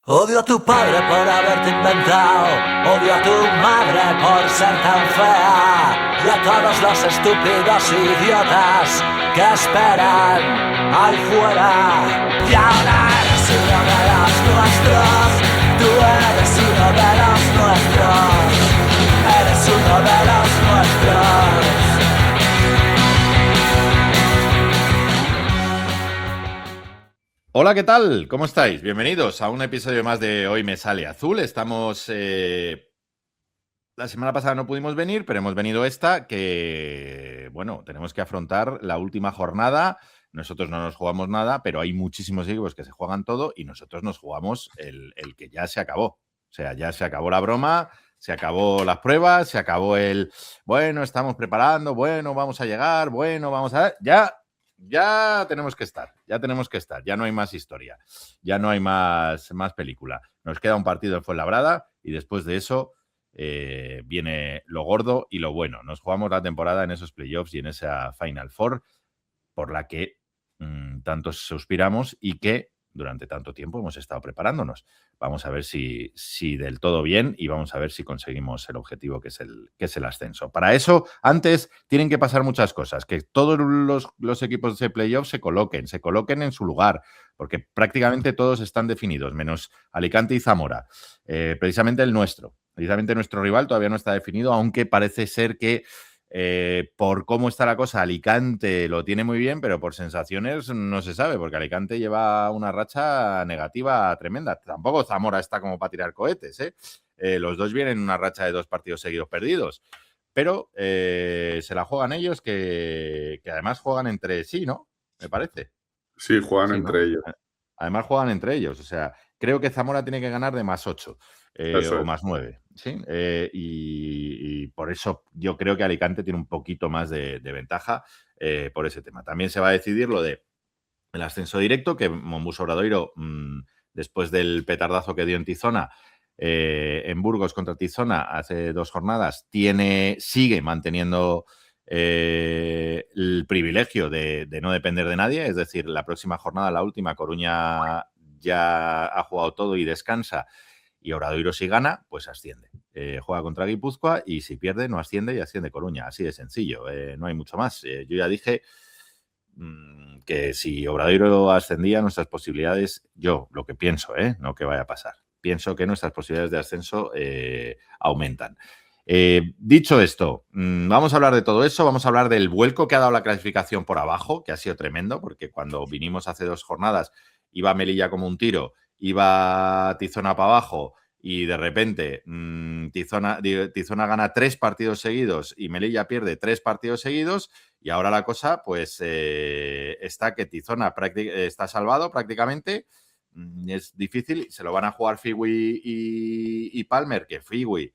Odio a tu padre por haberte inventado, odio a tu madre por ser tan fea, y a todos los estúpidos idiotas que esperan ahí fuera. Y ahora eres uno de los nuestros, tú eres uno de los nuestros, eres uno de los nuestros. Hola, ¿qué tal? ¿Cómo estáis? Bienvenidos a un episodio más de Hoy Me Sale Azul. Estamos... La semana pasada no pudimos venir, pero hemos venido esta, que, bueno, tenemos que afrontar la última jornada. Nosotros no nos jugamos nada, pero hay muchísimos equipos que se juegan todo y nosotros nos jugamos el que ya se acabó. O sea, ya se acabó la broma, se acabó las pruebas, se acabó bueno, estamos preparando, bueno, vamos a llegar, bueno, vamos a... Ya tenemos que estar, ya no hay más historia, ya no hay más película. Nos queda un partido en Fuenlabrada y después de eso viene lo gordo y lo bueno. Nos jugamos la temporada en esos playoffs y en esa Final Four por la que tantos suspiramos y que durante tanto tiempo hemos estado preparándonos. Vamos a ver si del todo bien y vamos a ver si conseguimos el objetivo que es el ascenso. Para eso, antes tienen que pasar muchas cosas, que todos los equipos de playoff se coloquen en su lugar, porque prácticamente todos están definidos, menos Alicante y Zamora. Precisamente nuestro rival todavía no está definido, aunque parece ser que por cómo está la cosa, Alicante lo tiene muy bien, pero por sensaciones no se sabe, porque Alicante lleva una racha negativa tremenda. Tampoco Zamora está como para tirar cohetes, ¿eh? Los dos vienen en una racha de 2 partidos seguidos perdidos, pero se la juegan ellos, que además juegan entre sí, ¿no? Me parece. Sí, juegan Sí, entre ¿no? ellos. Además juegan entre ellos, o sea, creo que Zamora tiene que ganar de +8 Eso o es. +9, ¿sí? Y por eso yo creo que Alicante tiene un poquito más de ventaja por ese tema. También se va a decidir lo del ascenso directo, que Monbus Obradoiro, después del petardazo que dio en Tizona, en Burgos contra Tizona hace 2 jornadas, sigue manteniendo el privilegio de no depender de nadie, es decir, la próxima jornada, la última, Coruña ya ha jugado todo y descansa, y Obradoiro si gana, pues asciende. Juega contra Guipúzcoa y si pierde no asciende y asciende Coruña, así de sencillo, no hay mucho más. Yo ya dije que si Obradoiro ascendía, nuestras posibilidades, yo lo que pienso, no que vaya a pasar, pienso que nuestras posibilidades de ascenso aumentan. Dicho esto, vamos a hablar de todo eso, vamos a hablar del vuelco que ha dado la clasificación por abajo, que ha sido tremendo, porque cuando vinimos hace 2 jornadas iba Melilla como un tiro, iba Tizona para abajo y de repente Tizona gana 3 partidos seguidos y Melilla pierde 3 partidos seguidos y ahora la cosa pues está que Tizona está salvado prácticamente. Es difícil, se lo van a jugar Figui y Palmer, que Figui,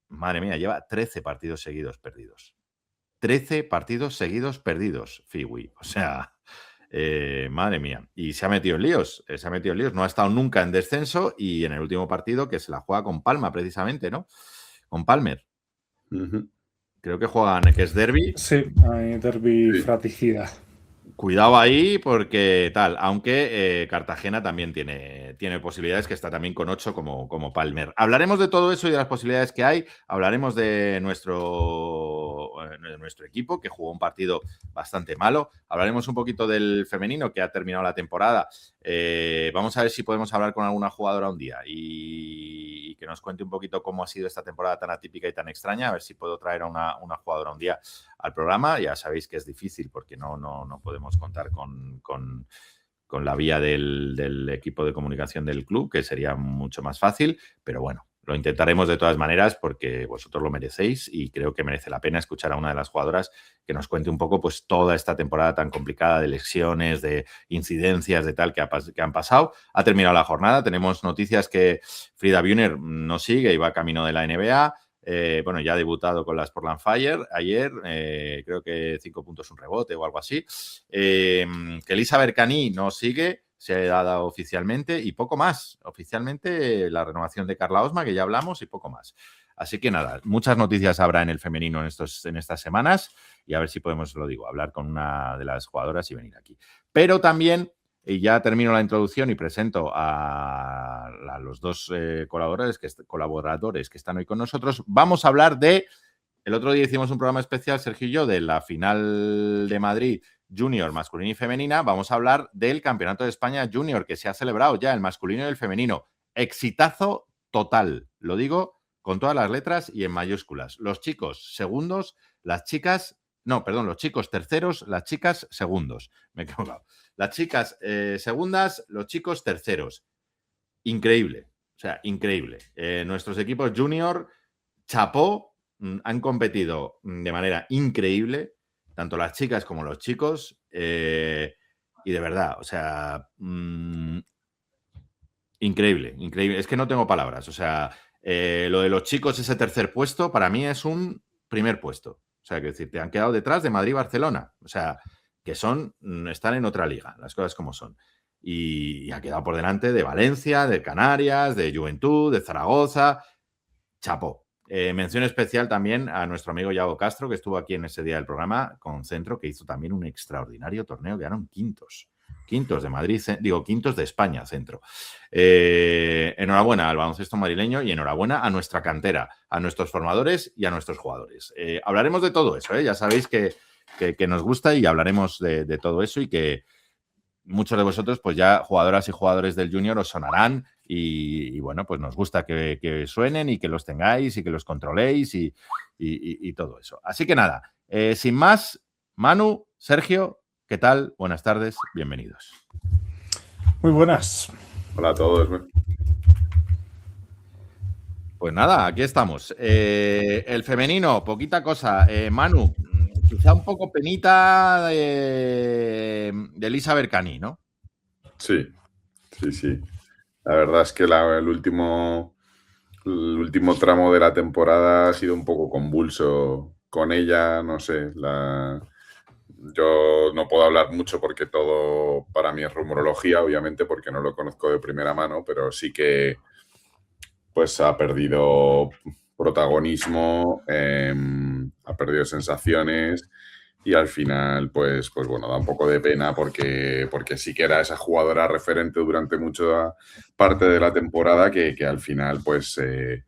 madre mía, lleva 13 partidos seguidos perdidos. 13 partidos seguidos perdidos, Figui. O sea, madre mía. Y se ha metido en líos. No ha estado nunca en descenso y en el último partido que se la juega con Palma, precisamente, ¿no? Con Palmer. Creo que juegan, que es derbi. Sí, hay derbi fratricida. Cuidado ahí porque tal, aunque Cartagena también tiene posibilidades, que está también con 8 como Palmer. Hablaremos de todo eso y de las posibilidades que hay. Hablaremos de nuestro equipo, que jugó un partido bastante malo. Hablaremos un poquito del femenino, que ha terminado la temporada. Vamos a ver si podemos hablar con alguna jugadora un día y que nos cuente un poquito cómo ha sido esta temporada tan atípica y tan extraña. A ver si puedo traer a una jugadora un día al programa. Ya sabéis que es difícil porque no podemos contar con la vía del equipo de comunicación del club, que sería mucho más fácil, pero bueno, lo intentaremos de todas maneras porque vosotros lo merecéis y creo que merece la pena escuchar a una de las jugadoras que nos cuente un poco pues toda esta temporada tan complicada de lesiones, de incidencias, de tal que han pasado. Ha terminado la jornada, tenemos noticias que Frida Bühner no sigue y va camino de la NBA. Bueno, ya ha debutado con las Portland Fire ayer, creo que 5 puntos, un rebote o algo así. Que Elisa Bercaní no sigue, se ha dado oficialmente y poco más. Oficialmente la renovación de Carla Osma, que ya hablamos, y poco más. Así que nada, muchas noticias habrá en el femenino en estas semanas y a ver si podemos, lo digo, hablar con una de las jugadoras y venir aquí. Pero también Y ya termino la introducción y presento a los dos colaboradores que están hoy con nosotros. Vamos a hablar de... El otro día hicimos un programa especial, Sergio y yo, de la final de Madrid Junior masculina y femenina. Vamos a hablar del Campeonato de España Junior, que se ha celebrado ya, el masculino y el femenino. Exitazo total. Lo digo con todas las letras y en mayúsculas. Los chicos segundos, las chicas... No, perdón, los chicos terceros, las chicas segundos. Me he equivocado. Las chicas segundas, los chicos terceros. Increíble. O sea, increíble. Nuestros equipos junior, chapó, han competido de manera increíble, tanto las chicas como los chicos. Y de verdad, o sea, increíble, increíble. Es que no tengo palabras. O sea, lo de los chicos, ese tercer puesto, para mí es un primer puesto. O sea, que decir, te han quedado detrás de Madrid y Barcelona. O sea, que están en otra liga, las cosas como son. Y ha quedado por delante de Valencia, de Canarias, de Juventud, de Zaragoza. Chapó. Mención especial también a nuestro amigo Yago Castro, que estuvo aquí en ese día del programa con Centro, que hizo también un extraordinario torneo, quedaron quintos de Madrid, quintos de España, Centro. Enhorabuena al baloncesto madrileño y enhorabuena a nuestra cantera, a nuestros formadores y a nuestros jugadores. Hablaremos de todo eso, ya sabéis que nos gusta y hablaremos de todo eso y que muchos de vosotros, pues ya jugadoras y jugadores del Junior os sonarán y bueno, pues nos gusta que suenen y que los tengáis y que los controléis y todo eso. Así que nada, sin más, Manu, Sergio, ¿qué tal? Buenas tardes, bienvenidos. Muy buenas. Hola a todos. Pues nada, aquí estamos. El femenino, poquita cosa. Manu, quizá un poco penita de Elisa Bercani, ¿no? Sí. La verdad es que el último tramo de la temporada ha sido un poco convulso con ella, no sé. Yo no puedo hablar mucho porque todo para mí es rumorología, obviamente, porque no lo conozco de primera mano, pero sí que pues ha perdido protagonismo, ha perdido sensaciones. Y al final, pues bueno, da un poco de pena porque sí que era esa jugadora referente durante mucha parte de la temporada que al final pues se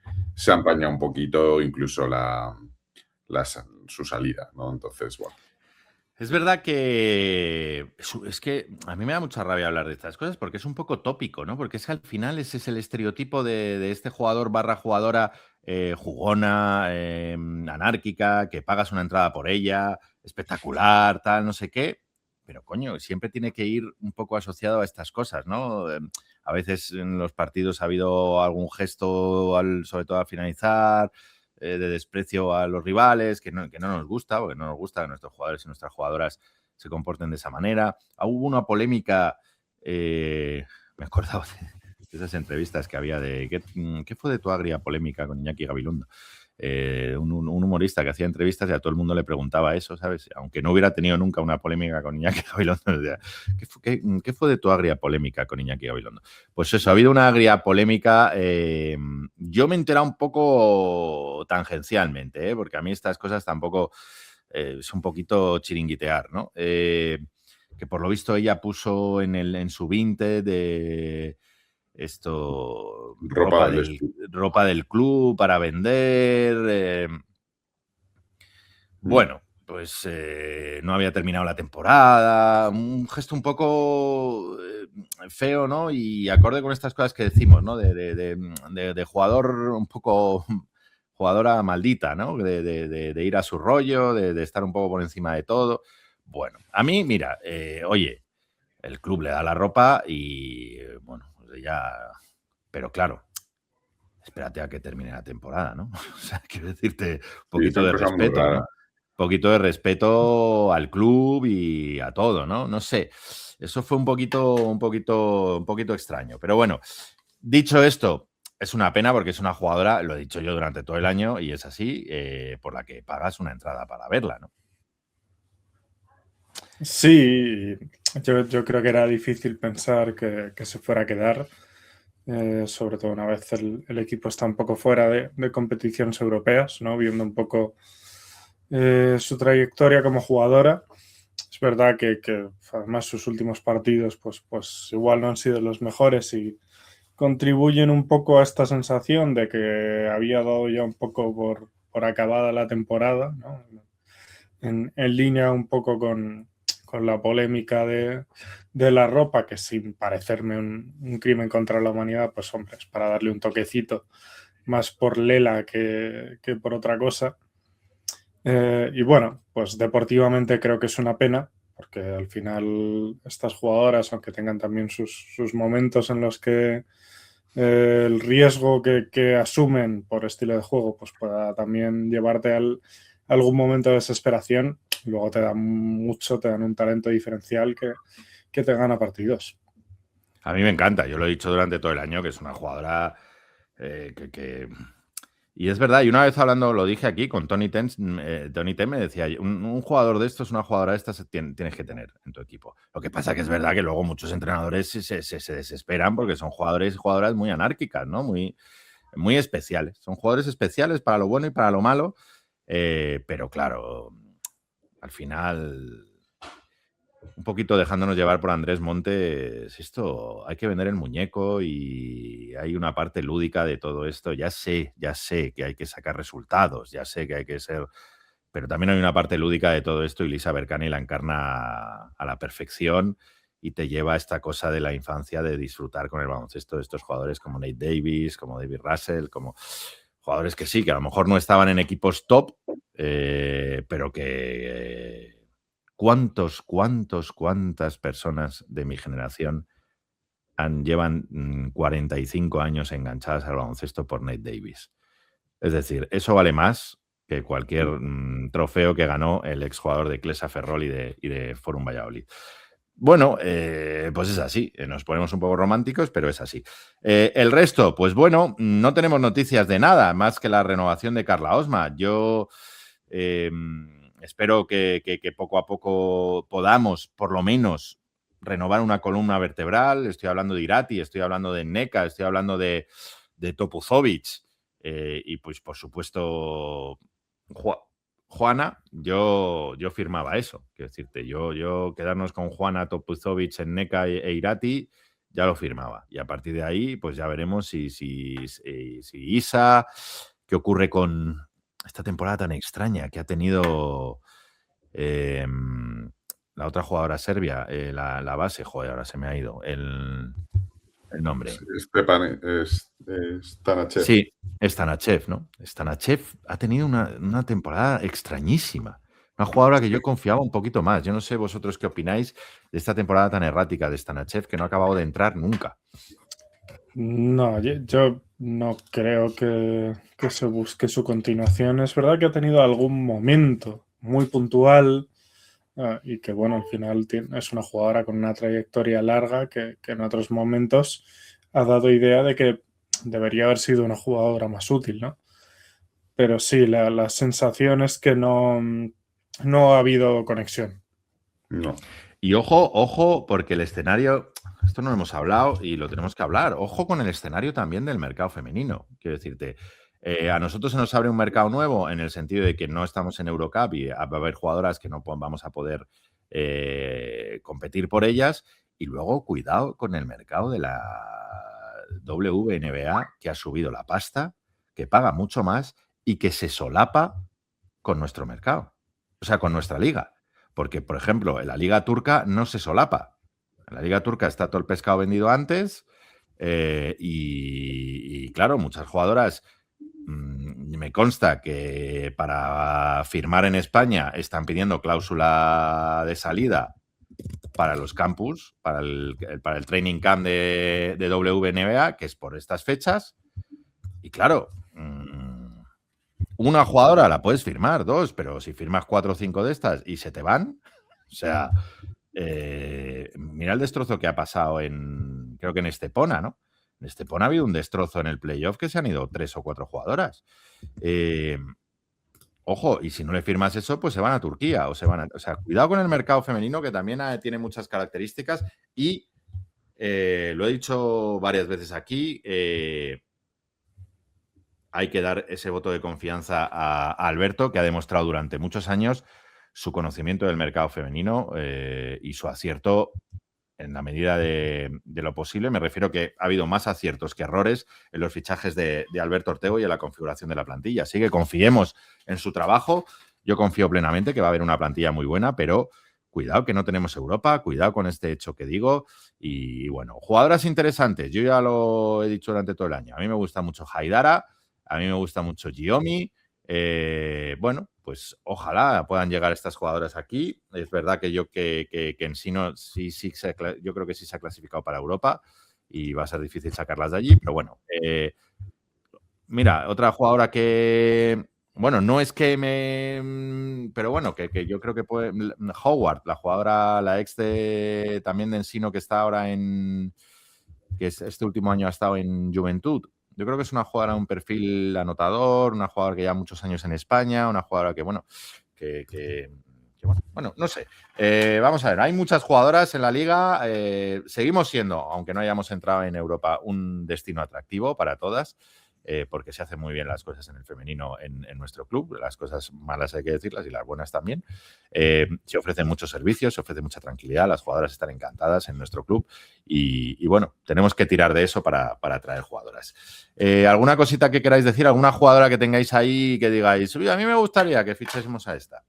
ha empañado un poquito incluso su salida, ¿no? Entonces, bueno. Es verdad que es que a mí me da mucha rabia hablar de estas cosas porque es un poco tópico, ¿no? Porque es que al final ese es el estereotipo de este jugador / jugadora jugona, anárquica, que pagas una entrada por ella, espectacular, tal, no sé qué. Pero, coño, siempre tiene que ir un poco asociado a estas cosas, ¿no? A veces en los partidos ha habido algún gesto, sobre todo al finalizar, de desprecio a los rivales, que no nos gusta, porque no nos gusta que nuestros jugadores y nuestras jugadoras se comporten de esa manera. Hubo una polémica, me he acordado de esas entrevistas que había de... ¿Qué fue de tu agria polémica con Iñaki Gabilondo? Un humorista que hacía entrevistas y a todo el mundo le preguntaba eso, ¿sabes? Aunque no hubiera tenido nunca una polémica con Iñaki Gabilondo. ¿Qué fue de tu agria polémica con Iñaki Gabilondo? Pues eso, ha habido una agria polémica. Yo me he enterado un poco tangencialmente, porque a mí estas cosas tampoco es un poquito chiringuitear, ¿no? Que por lo visto ella puso en su Vinted de... ropa del club para vender. Bueno, pues no había terminado la temporada. Un gesto un poco feo, ¿no? Y acorde con estas cosas que decimos, ¿no? De jugador un poco... jugadora maldita, ¿no? De ir a su rollo, de estar un poco por encima de todo. Bueno, a mí, mira, oye, el club le da la ropa y, bueno, pues ya... Pero claro, espérate a que termine la temporada, ¿no? O sea, quiero decirte, un poquito de respeto, ¿no? Un poquito de respeto al club y a todo, ¿no? No sé, eso fue un poquito extraño. Pero bueno, dicho esto, es una pena porque es una jugadora, lo he dicho yo durante todo el año y es así, por la que pagas una entrada para verla, ¿no? Sí, yo creo que era difícil pensar que se fuera a quedar, sobre todo una vez el equipo está un poco fuera de competiciones europeas, ¿no? Viendo un poco su trayectoria como jugadora. Es verdad que además sus últimos partidos pues igual no han sido los mejores y contribuyen un poco a esta sensación de que había dado ya un poco por acabada la temporada, ¿no? En línea un poco con la polémica de la ropa, que sin parecerme un crimen contra la humanidad, pues hombre, es para darle un toquecito más por lela que por otra cosa. Y bueno, pues deportivamente creo que es una pena, porque al final estas jugadoras, aunque tengan también sus momentos en los que el riesgo que asumen por estilo de juego, pues pueda también llevarte a algún momento de desesperación, luego te dan un talento diferencial que te gana partidos. A mí me encanta, yo lo he dicho durante todo el año, que es una jugadora que... Y es verdad, y una vez hablando, lo dije aquí con Tony Ten me decía, un jugador de estos, una jugadora de estas tienes que tener en tu equipo. Lo que pasa que es verdad que luego muchos entrenadores se desesperan porque son jugadores y jugadoras muy anárquicas, ¿no? Muy, muy especiales. Son jugadores especiales para lo bueno y para lo malo, pero claro, al final... Un poquito dejándonos llevar por Andrés Montes, esto hay que vender el muñeco y hay una parte lúdica de todo esto. Ya sé que hay que sacar resultados, ya sé que hay que ser... Pero también hay una parte lúdica de todo esto y Lisa Berkane la encarna a la perfección y te lleva a esta cosa de la infancia de disfrutar con el baloncesto de estos jugadores como Nate Davis, como David Russell, como jugadores que sí, que a lo mejor no estaban en equipos top, pero que... ¿Cuántas personas de mi generación llevan 45 años enganchadas al baloncesto por Nate Davis? Es decir, eso vale más que cualquier trofeo que ganó el exjugador de Clesa Ferrol y de Forum Valladolid. Bueno, pues es así. Nos ponemos un poco románticos, pero es así. El resto, pues bueno, no tenemos noticias de nada más que la renovación de Carla Osma. Yo... espero que poco a poco podamos, por lo menos, renovar una columna vertebral. Estoy hablando de Irati, estoy hablando de Nneka, estoy hablando de Topuzovic y, pues, por supuesto, Juana. Yo firmaba eso. Quiero decirte, yo quedarnos con Juana, Topuzovic, Nneka e Irati, ya lo firmaba. Y a partir de ahí, pues ya veremos si Isa, qué ocurre con esta temporada tan extraña que ha tenido la otra jugadora serbia, la base, joder, ahora se me ha ido el nombre. Stanachev. Sí, Stanachev, ¿no? Stanachev ha tenido una temporada extrañísima. Una jugadora que yo confiaba un poquito más. Yo no sé vosotros qué opináis de esta temporada tan errática de Stanachev, que no ha acabado de entrar nunca. No, yo no creo que se busque su continuación. Es verdad que ha tenido algún momento muy puntual y que, bueno, al final es una jugadora con una trayectoria larga que en otros momentos ha dado idea de que debería haber sido una jugadora más útil, ¿no? Pero sí, la sensación es que no ha habido conexión. No. Y ojo, porque el escenario, esto no lo hemos hablado y lo tenemos que hablar, ojo con el escenario también del mercado femenino. Quiero decirte, a nosotros se nos abre un mercado nuevo en el sentido de que no estamos en Eurocup y va a haber jugadoras que no vamos a poder competir por ellas. Y luego, cuidado con el mercado de la WNBA, que ha subido la pasta, que paga mucho más y que se solapa con nuestro mercado, o sea, con nuestra liga. Porque, por ejemplo, en la liga turca no se solapa. En la liga turca está todo el pescado vendido antes y claro, muchas jugadoras me consta que para firmar en España están pidiendo cláusula de salida para los campus, para el training camp de WNBA, que es por estas fechas. Y claro, una jugadora la puedes firmar, dos, pero si firmas 4 o 5 de estas y se te van, o sea, mira el destrozo que ha pasado creo que en Estepona, ¿no? En Estepona ha habido un destrozo en el playoff que se han ido 3 o 4 jugadoras. Ojo, y si no le firmas eso, pues se van a Turquía o sea, cuidado con el mercado femenino, que también tiene muchas características y lo he dicho varias veces aquí, hay que dar ese voto de confianza a Alberto, que ha demostrado durante muchos años su conocimiento del mercado femenino y su acierto en la medida de lo posible. Me refiero que ha habido más aciertos que errores en los fichajes de Alberto Ortego y en la configuración de la plantilla. Así que confiemos en su trabajo. Yo confío plenamente que va a haber una plantilla muy buena, pero cuidado que no tenemos Europa, cuidado con este hecho que digo. Y bueno, jugadoras interesantes. Yo ya lo he dicho durante todo el año. A mí me gusta mucho Haidara, a mí me gusta mucho Giomi. Bueno, pues ojalá puedan llegar estas jugadoras aquí. Es verdad que yo que en sí no, yo creo que sí se ha clasificado para Europa y va a ser difícil sacarlas de allí, pero bueno. Mira, otra jugadora que, bueno, no es que pero bueno, que yo creo que puede. Howard, la jugadora, la ex también de Ensino, que está ahora que este último año ha estado en Juventud. Yo creo que es una jugadora de un perfil anotador, una jugadora que lleva muchos años en España, una jugadora que, bueno, bueno, no sé. Vamos a ver, hay muchas jugadoras en la liga. Seguimos siendo, aunque no hayamos entrado en Europa, un destino atractivo para todas. Porque se hacen muy bien las cosas en el femenino en nuestro club. Las cosas malas hay que decirlas y las buenas también. Se ofrecen muchos servicios, se ofrece mucha tranquilidad, las jugadoras están encantadas en nuestro club y bueno, tenemos que tirar de eso para atraer jugadoras. ¿Alguna cosita que queráis decir? ¿Alguna jugadora que tengáis ahí que digáis, a mí me gustaría que fichésemos a esta?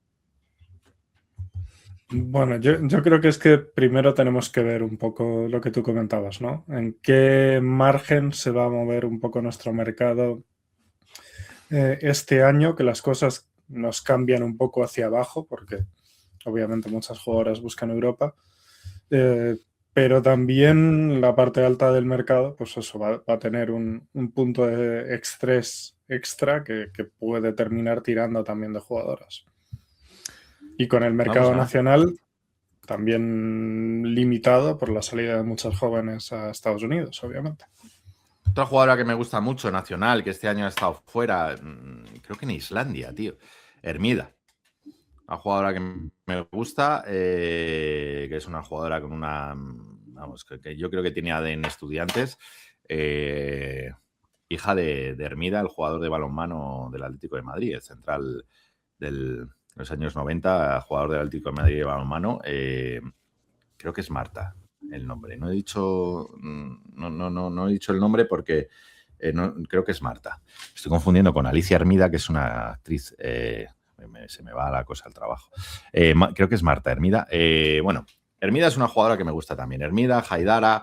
Bueno, yo creo que es que primero tenemos que ver un poco lo que tú comentabas, ¿no? En qué margen se va a mover un poco nuestro mercado este año, que las cosas nos cambian un poco hacia abajo, porque obviamente muchas jugadoras buscan Europa, pero también la parte alta del mercado, pues eso va a tener un punto de estrés extra que puede terminar tirando también de jugadoras. Y con el mercado nacional también limitado por la salida de muchos jóvenes a Estados Unidos, obviamente. Otra jugadora que me gusta mucho, nacional, que este año ha estado fuera, creo que en Islandia, tío. Hermida. Una jugadora que me gusta, que es una jugadora con una... Vamos, que yo creo que tiene ADN Estudiantes. Hija de Hermida, el jugador de balonmano del Atlético de Madrid, el central de los años 90, jugador del Atlético de Madrid de balonmano. Creo que es Marta el nombre. No he dicho el nombre porque creo que es Marta. Estoy confundiendo con Alicia Hermida, que es una actriz. Se me va la cosa al trabajo. Creo que es Marta Hermida. Bueno, Hermida es una jugadora que me gusta también. Hermida, Haidara.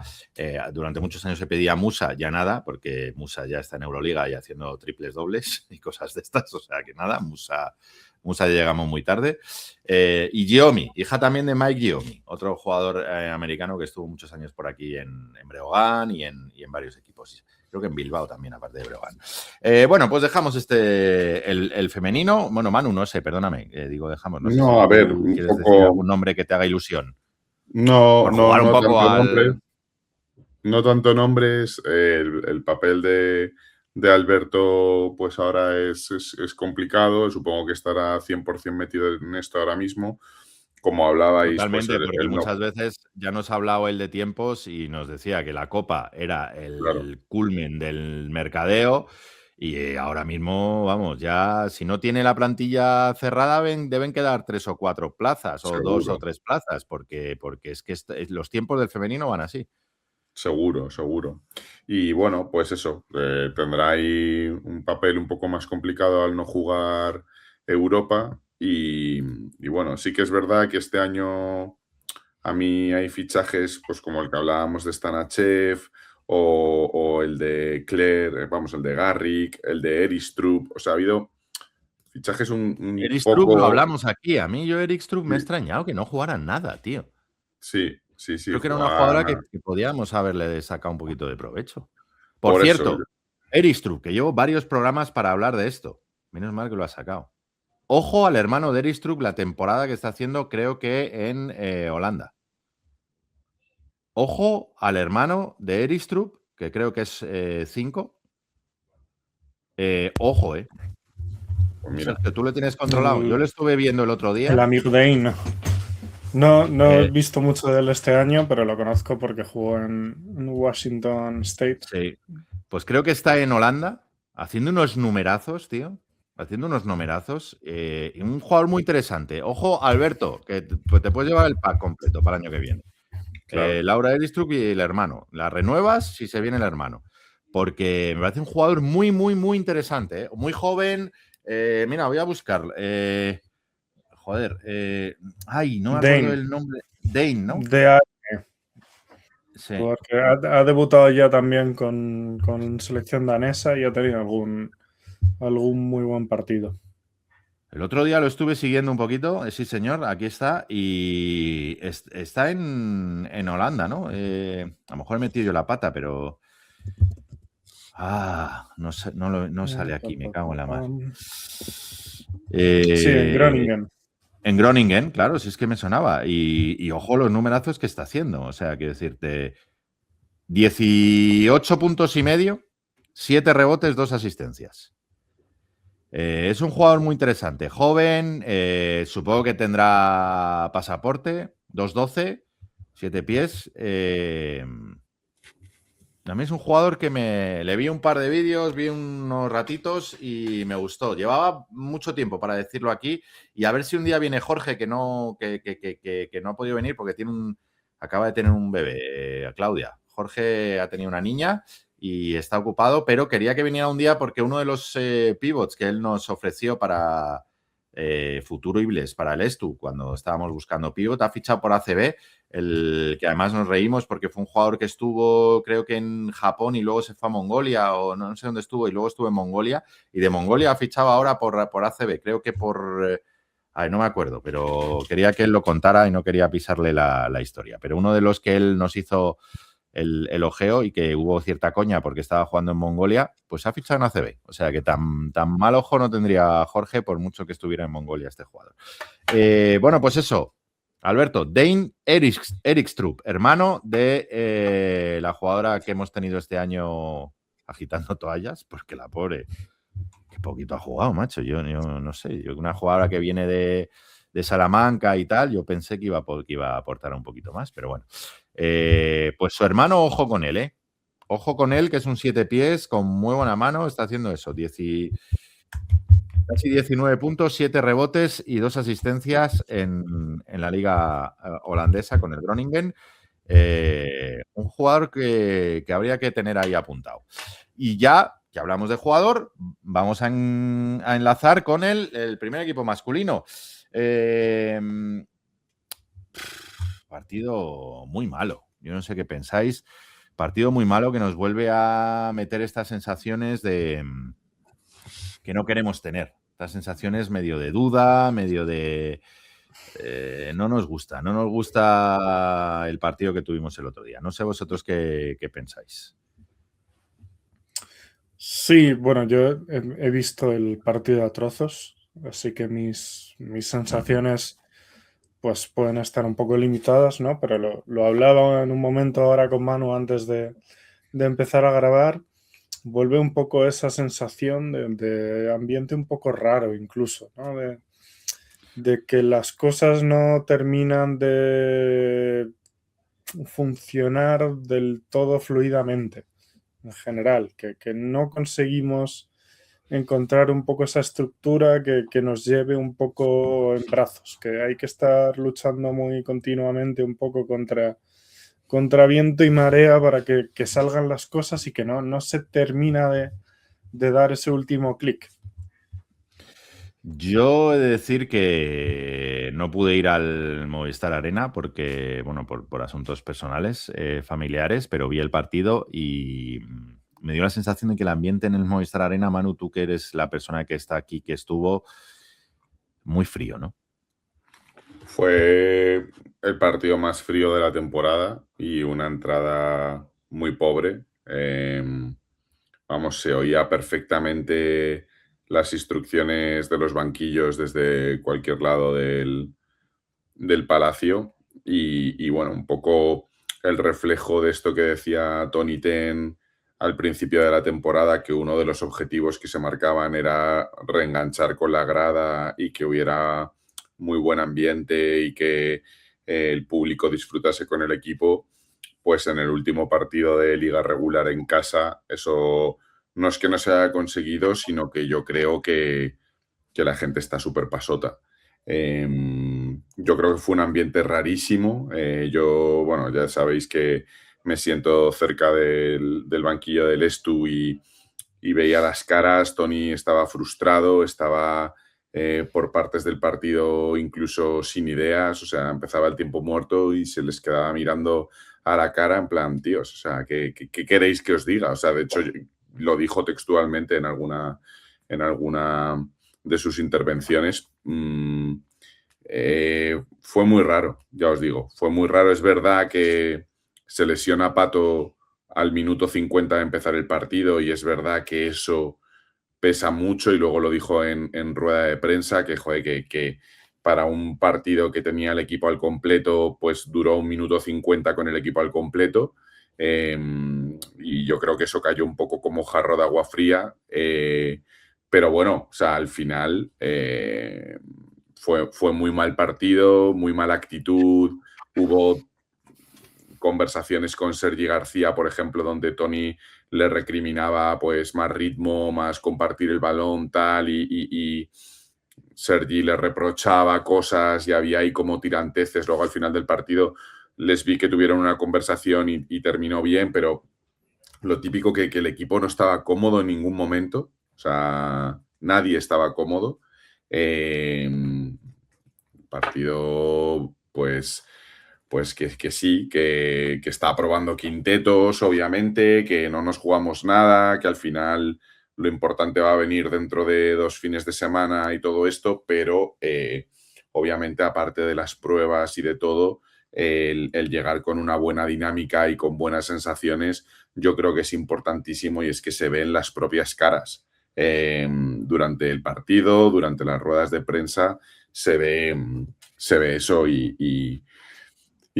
Durante muchos años se pedía Musa, ya nada, porque Musa ya está en Euroliga y haciendo triples dobles y cosas de estas. O sea que nada, Musa ya llegamos muy tarde. Y Giomi, hija también de Mike Giomi, otro jugador americano que estuvo muchos años por aquí en Breogán y en varios equipos. Creo que en Bilbao también, aparte de Breogán. Bueno, pues dejamos el femenino. Bueno, Manu, no sé, perdóname. Dejamos. No sé si a ver, ¿quieres decir algún nombre que te haga ilusión? No tanto nombres. El papel de Alberto, pues ahora es complicado. Supongo que estará 100% metido en esto ahora mismo. Como hablabais... Totalmente, pues porque muchas veces ya nos ha hablado él de tiempos y nos decía que la Copa era el culmen del mercadeo y ahora mismo, vamos, ya si no tiene la plantilla cerrada deben quedar 3 o 4 plazas o 2 o 3 plazas porque es que los tiempos del femenino van así. Seguro. Y bueno, pues eso, tendrá ahí un papel un poco más complicado al no jugar Europa. Y bueno, sí que es verdad que este año a mí hay fichajes, pues como el que hablábamos de Stanachev o el de Claire, el de Garrick, el de Eristrup. O sea, ha habido fichajes un Eristrup poco... lo hablamos aquí. A mí Eristrup me ha extrañado que no jugara nada, tío. Sí. Creo que era una jugadora que podíamos haberle sacado un poquito de provecho. Por cierto, Eristrup, que llevo varios programas para hablar de esto. Menos mal que lo ha sacado. Ojo al hermano de Eristrup, la temporada que está haciendo, creo que en Holanda. Ojo al hermano de Eristrup, que creo que es 5. Ojo, Pues mira. Sergio, tú lo tienes controlado. Yo lo estuve viendo el otro día. El Amirdein. No he visto mucho de él este año, pero lo conozco porque jugó en Washington State. Sí. Pues creo que está en Holanda, haciendo unos numerazos, tío. haciendo unos numerazos. Y un jugador muy interesante. Ojo, Alberto, que pues te puedes llevar el pack completo para el año que viene. Claro. Laura Eristrup y el hermano. La renuevas si se viene el hermano. Porque me parece un jugador muy, muy, muy interesante. Muy joven. Mira, voy a buscar. Joder. No me acuerdo Dane. el nombre. Dane, ¿no? Sí. Porque ha debutado ya también con selección danesa y ha tenido algún muy buen partido. El otro día lo estuve siguiendo un poquito, sí señor, aquí está, y está en Holanda, ¿no? A lo mejor he metido yo la pata, pero... no sale aquí, me cago en la mar. Sí, en Groningen. En Groningen, claro, si es que me sonaba. Y ojo los numerazos que está haciendo. O sea, quiero decirte, 18 puntos y medio, 7 rebotes, 2 asistencias. Es un jugador muy interesante, joven, supongo que tendrá pasaporte, 2'12", 7 pies. A mí es un jugador que le vi un par de vídeos, vi unos ratitos y me gustó. Llevaba mucho tiempo para decirlo aquí y a ver si un día viene Jorge, que no ha podido venir porque acaba de tener un bebé, Claudia. Jorge ha tenido una niña y está ocupado, pero quería que viniera un día porque uno de los pivots que él nos ofreció para Futuro Ibles, para el Estu, cuando estábamos buscando pivot, ha fichado por ACB, que además nos reímos porque fue un jugador que estuvo, creo que en Japón y luego se fue a Mongolia, o no sé dónde estuvo, y luego estuvo en Mongolia, y de Mongolia ha fichado ahora por ACB, creo que por... no me acuerdo, pero quería que él lo contara y no quería pisarle la historia. Pero uno de los que él nos hizo el ojeo y que hubo cierta coña porque estaba jugando en Mongolia, pues ha fichado en ACB. O sea que tan mal ojo no tendría Jorge por mucho que estuviera en Mongolia este jugador. Bueno, pues eso. Alberto, Dane Erikstrup, hermano de la jugadora que hemos tenido este año agitando toallas, porque la pobre, qué poquito ha jugado, macho. Yo no sé, una jugadora que viene de Salamanca y tal, yo pensé que iba a aportar un poquito más, pero bueno. Pues su hermano, ojo con él, ¿eh? Ojo con él, que es un 7 pies, con muy buena mano, está haciendo eso, casi 19 puntos, 7 rebotes y 2 asistencias en la liga holandesa con el Groningen. Un jugador que habría que tener ahí apuntado. Y ya que hablamos de jugador, vamos a enlazar con el primer equipo masculino. Partido muy malo. Yo no sé qué pensáis. Partido muy malo que nos vuelve a meter estas sensaciones de que no queremos tener. Estas sensaciones medio de duda, medio de... no nos gusta el partido que tuvimos el otro día. No sé vosotros qué pensáis. Sí, bueno, yo he visto el partido a trozos, así que mis sensaciones pues pueden estar un poco limitadas, ¿no? Pero lo hablaba en un momento ahora con Manu antes de empezar a grabar. Vuelve un poco esa sensación de ambiente un poco raro incluso, ¿no? De que las cosas no terminan de funcionar del todo fluidamente en general, que no conseguimos encontrar un poco esa estructura que nos lleve un poco en brazos, que hay que estar luchando muy continuamente un poco contra viento y marea para que salgan las cosas y que no se termina de dar ese último clic. Yo he de decir que no pude ir al Movistar Arena porque, bueno, por asuntos personales, familiares, pero vi el partido y me dio la sensación de que el ambiente en el Movistar Arena, Manu, tú que eres la persona que está aquí, que estuvo muy frío, ¿no? Fue el partido más frío de la temporada y una entrada muy pobre. Se oía perfectamente las instrucciones de los banquillos desde cualquier lado del palacio y bueno, un poco el reflejo de esto que decía Tony Ten al principio de la temporada, que uno de los objetivos que se marcaban era reenganchar con la grada y que hubiera muy buen ambiente y que el público disfrutase con el equipo. Pues en el último partido de liga regular en casa, eso no es que no se haya conseguido, sino que yo creo que la gente está súper pasota. Yo creo que fue un ambiente rarísimo. Yo, bueno, ya sabéis que me siento cerca del banquillo del Estu y veía las caras. Tony estaba frustrado, estaba por partes del partido incluso sin ideas, o sea, empezaba el tiempo muerto y se les quedaba mirando a la cara en plan, tíos, o sea, ¿qué queréis que os diga? O sea, de hecho, lo dijo textualmente en alguna de sus intervenciones. Fue muy raro, ya os digo, fue muy raro. Es verdad que se lesiona Pato al minuto 50 de empezar el partido y es verdad que eso pesa mucho y luego lo dijo en rueda de prensa que, joder, que para un partido que tenía el equipo al completo, pues duró 1 minuto 50 con el equipo al completo. Y yo creo que eso cayó un poco como jarro de agua fría. Pero bueno, o sea, al final fue muy mal partido, muy mala actitud. Hubo conversaciones con Sergi García, por ejemplo, donde Tony le recriminaba pues más ritmo, más compartir el balón, tal, y Sergi le reprochaba cosas y había ahí como tiranteces. Luego al final del partido les vi que tuvieron una conversación y terminó bien, pero lo típico que el equipo no estaba cómodo en ningún momento, o sea, nadie estaba cómodo. Partido, pues que sí, que está probando quintetos, obviamente, que no nos jugamos nada, que al final lo importante va a venir dentro de 2 fines de semana y todo esto, pero obviamente aparte de las pruebas y de todo, el llegar con una buena dinámica y con buenas sensaciones, yo creo que es importantísimo y es que se ven las propias caras. Durante el partido, durante las ruedas de prensa, se ve eso y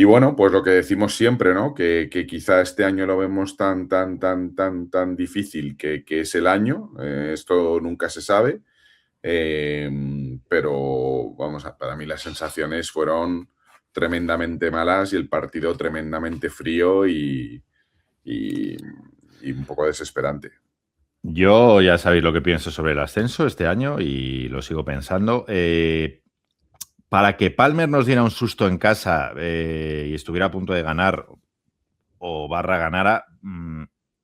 bueno, pues lo que decimos siempre, ¿no? Que quizá este año lo vemos tan difícil que es el año. Esto nunca se sabe. Pero vamos, para mí las sensaciones fueron tremendamente malas y el partido tremendamente frío y un poco desesperante. Yo ya sabéis lo que pienso sobre el ascenso este año y lo sigo pensando. Para que Palmer nos diera un susto en casa y estuviera a punto de ganar o Barra ganara,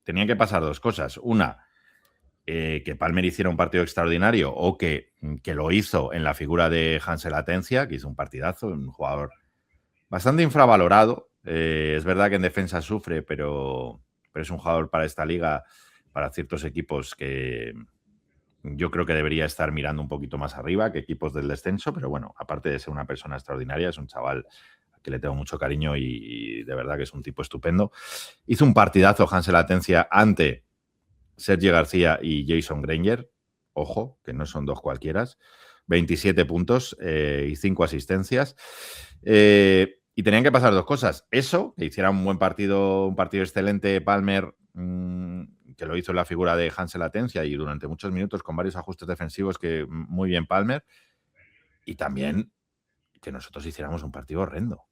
tenían que pasar 2 cosas. Una, que Palmer hiciera un partido extraordinario o que lo hizo en la figura de Hansel Atencia, que hizo un partidazo, un jugador bastante infravalorado. Es verdad que en defensa sufre, pero es un jugador para esta liga, para ciertos equipos que yo creo que debería estar mirando un poquito más arriba que equipos del descenso, pero bueno, aparte de ser una persona extraordinaria, es un chaval que le tengo mucho cariño y de verdad que es un tipo estupendo. Hizo un partidazo Hansel Atencia ante Sergi García y Jason Granger, ojo, que no son 2 cualquieras, 27 puntos y 5 asistencias. Y tenían que pasar 2 cosas. Eso, que hiciera un buen partido, un partido excelente Palmer, que lo hizo en la figura de Hansel Atencia y durante muchos minutos con varios ajustes defensivos que muy bien Palmer. Y también que nosotros hiciéramos un partido horrendo.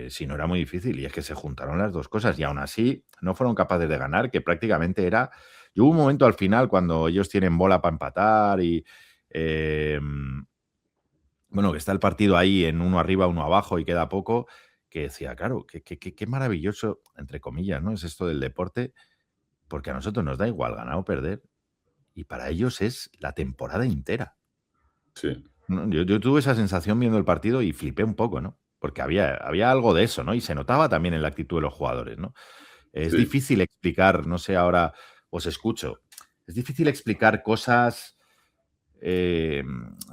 Si no era muy difícil, y es que se juntaron las 2 cosas y aún así no fueron capaces de ganar, que prácticamente era... Y hubo un momento al final cuando ellos tienen bola para empatar y bueno, que está el partido ahí en 1 arriba, 1 abajo y queda poco, que decía, claro, qué maravilloso, entre comillas, ¿no? Es esto del deporte, porque a nosotros nos da igual ganar o perder y para ellos es la temporada entera. Sí. Yo tuve esa sensación viendo el partido y flipé un poco, ¿no? Porque había algo de eso, ¿no? Y se notaba también en la actitud de los jugadores, ¿no? Es difícil explicar, no sé, ahora os escucho, es difícil explicar cosas,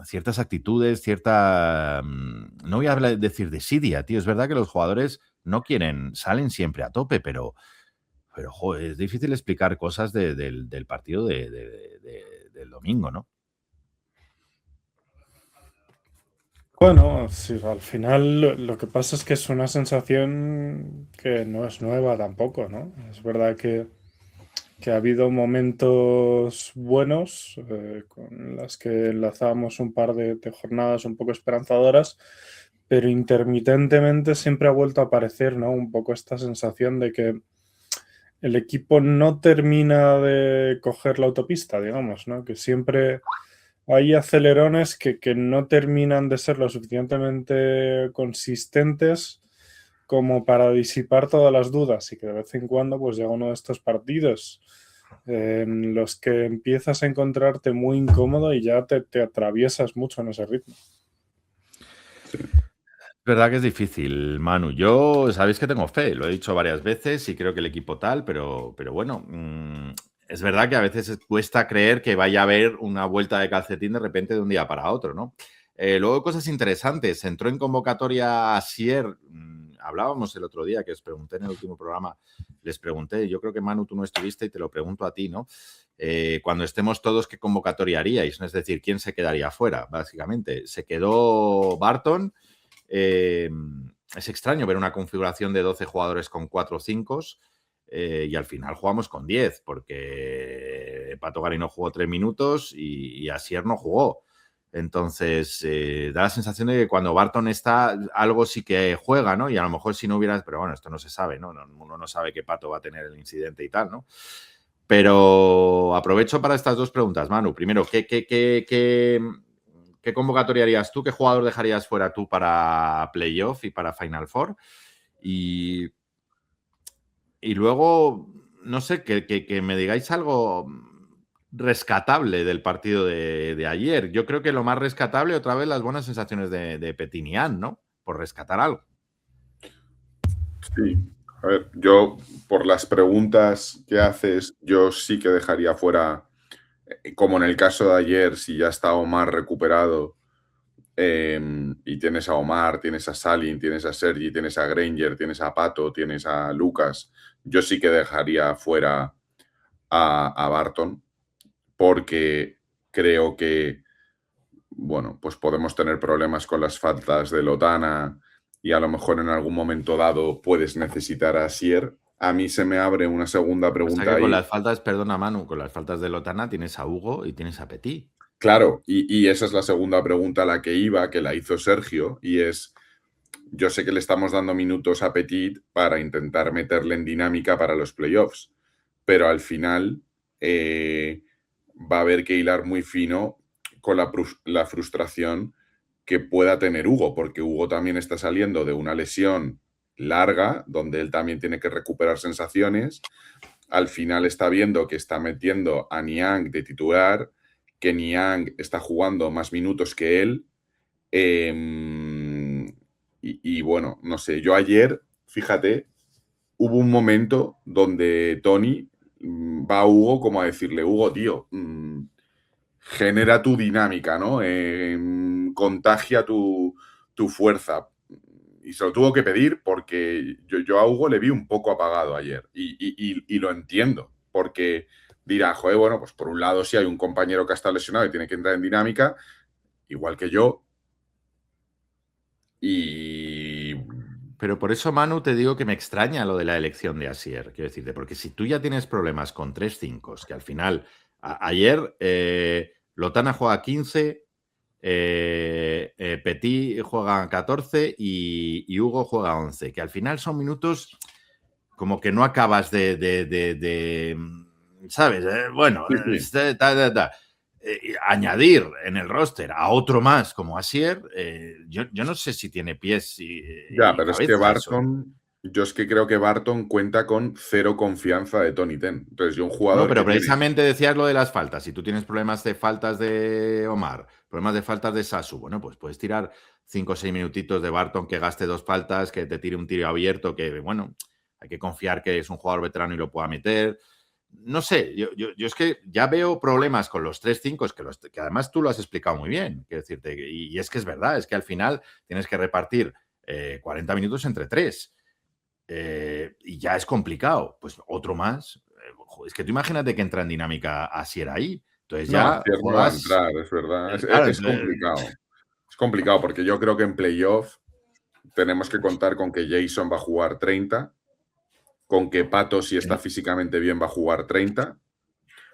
ciertas actitudes, cierta... no voy a decir desidia, tío, es verdad que los jugadores no quieren, salen siempre a tope, pero joder, es difícil explicar cosas del partido del domingo, ¿no? Bueno, sí, al final lo que pasa es que es una sensación que no es nueva tampoco, ¿no? Es verdad que ha habido momentos buenos con las que enlazamos un par de jornadas un poco esperanzadoras, pero intermitentemente siempre ha vuelto a aparecer, ¿no? Un poco esta sensación de que el equipo no termina de coger la autopista, digamos, ¿no? Que siempre hay acelerones que no terminan de ser lo suficientemente consistentes como para disipar todas las dudas, y que de vez en cuando pues llega uno de estos partidos en los que empiezas a encontrarte muy incómodo y ya te atraviesas mucho en ese ritmo. Es verdad que es difícil, Manu. Yo, sabéis que tengo fe, lo he dicho varias veces y creo que el equipo tal, pero bueno, es verdad que a veces cuesta creer que vaya a haber una vuelta de calcetín de repente de un día para otro, ¿no? Luego, cosas interesantes. Entró en convocatoria Asier. Hablábamos el otro día, que os pregunté en el último programa, les pregunté, yo creo que Manu tú no estuviste y te lo pregunto a ti, ¿no? Cuando estemos todos, ¿qué convocatoria haríais? Es decir, ¿quién se quedaría fuera, básicamente? Se quedó Barton. Es extraño ver una configuración de 12 jugadores con 4 5 y al final jugamos con 10 porque Pato Gari no jugó 3 minutos y Asier no jugó. Entonces, da la sensación de que cuando Barton está, algo sí que juega, ¿no? Y a lo mejor si no hubieras, pero bueno, esto no se sabe, ¿no? Uno no sabe que Pato va a tener el incidente y tal, ¿no? Pero aprovecho para estas dos preguntas, Manu. Primero, ¿qué convocatoria harías tú? ¿Qué jugador dejarías fuera tú para Playoff y para Final Four? Y luego, no sé, que me digáis algo rescatable del partido de ayer. Yo creo que lo más rescatable, otra vez, las buenas sensaciones de Petinian, ¿no? Por rescatar algo. Sí. A ver, yo, por las preguntas que haces, yo sí que dejaría fuera, como en el caso de ayer, si ya está Omar recuperado, y tienes a Omar, tienes a Salin, tienes a Sergi, tienes a Granger, tienes a Pato, tienes a Lucas, yo sí que dejaría fuera a Barton, porque creo que, bueno, pues podemos tener problemas con las faltas de Lotana y a lo mejor en algún momento dado puedes necesitar a Asier. A mí se me abre una segunda pregunta o sea que ahí. con las faltas, perdona Manu, con las faltas de Lotana tienes a Hugo y tienes a Petit. Claro, y esa es la segunda pregunta a la que iba, que la hizo Sergio, y es, yo sé que le estamos dando minutos a Petit para intentar meterle en dinámica para los playoffs, pero al final va a haber que hilar muy fino con la frustración que pueda tener Hugo, porque Hugo también está saliendo de una lesión larga, donde él también tiene que recuperar sensaciones. Al final está viendo que está metiendo a Niang de titular, que Niang está jugando más minutos que él. Y bueno, no sé, yo ayer, fíjate, hubo un momento donde Tony va a Hugo como a decirle, Hugo, tío, genera tu dinámica, ¿no? Contagia tu fuerza. Y se lo tuvo que pedir porque yo a Hugo le vi un poco apagado ayer. Y lo entiendo, porque dirá, joder, bueno, pues por un lado si hay un compañero que está lesionado y tiene que entrar en dinámica, igual que yo. Pero por eso, Manu, te digo que me extraña lo de la elección de Asier, quiero decirte, porque si tú ya tienes problemas con 3 5, que al final, ayer Lotana juega 15, Petit juega 14 y Hugo juega 11, que al final son minutos como que no acabas de ¿sabes? Bueno, añadir en el roster a otro más como Asier, yo no sé si tiene pies y pero es que Barton, yo es que creo que Barton cuenta con cero confianza de Tony Ten. Entonces, yo un jugador. No, pero precisamente decías lo de las faltas. Si tú tienes problemas de faltas de Omar, problemas de faltas de Sasu, bueno, pues puedes tirar 5 o 6 minutitos de Barton que gaste 2 faltas, que te tire un tiro abierto, que bueno, hay que confiar que es un jugador veterano y lo pueda meter. No sé, yo es que ya veo problemas con los 3-5, que además tú lo has explicado muy bien, quiero decirte, y es que es verdad, es que al final tienes que repartir 40 minutos entre 3 y ya es complicado, pues otro más, es que tú imagínate que entra en dinámica Asier ahí, entonces ya no va a entrar, es verdad, claro, es complicado, es complicado porque yo creo que en playoff tenemos que contar con que Jason va a jugar 30, con que Pato, si está físicamente bien, va a jugar 30,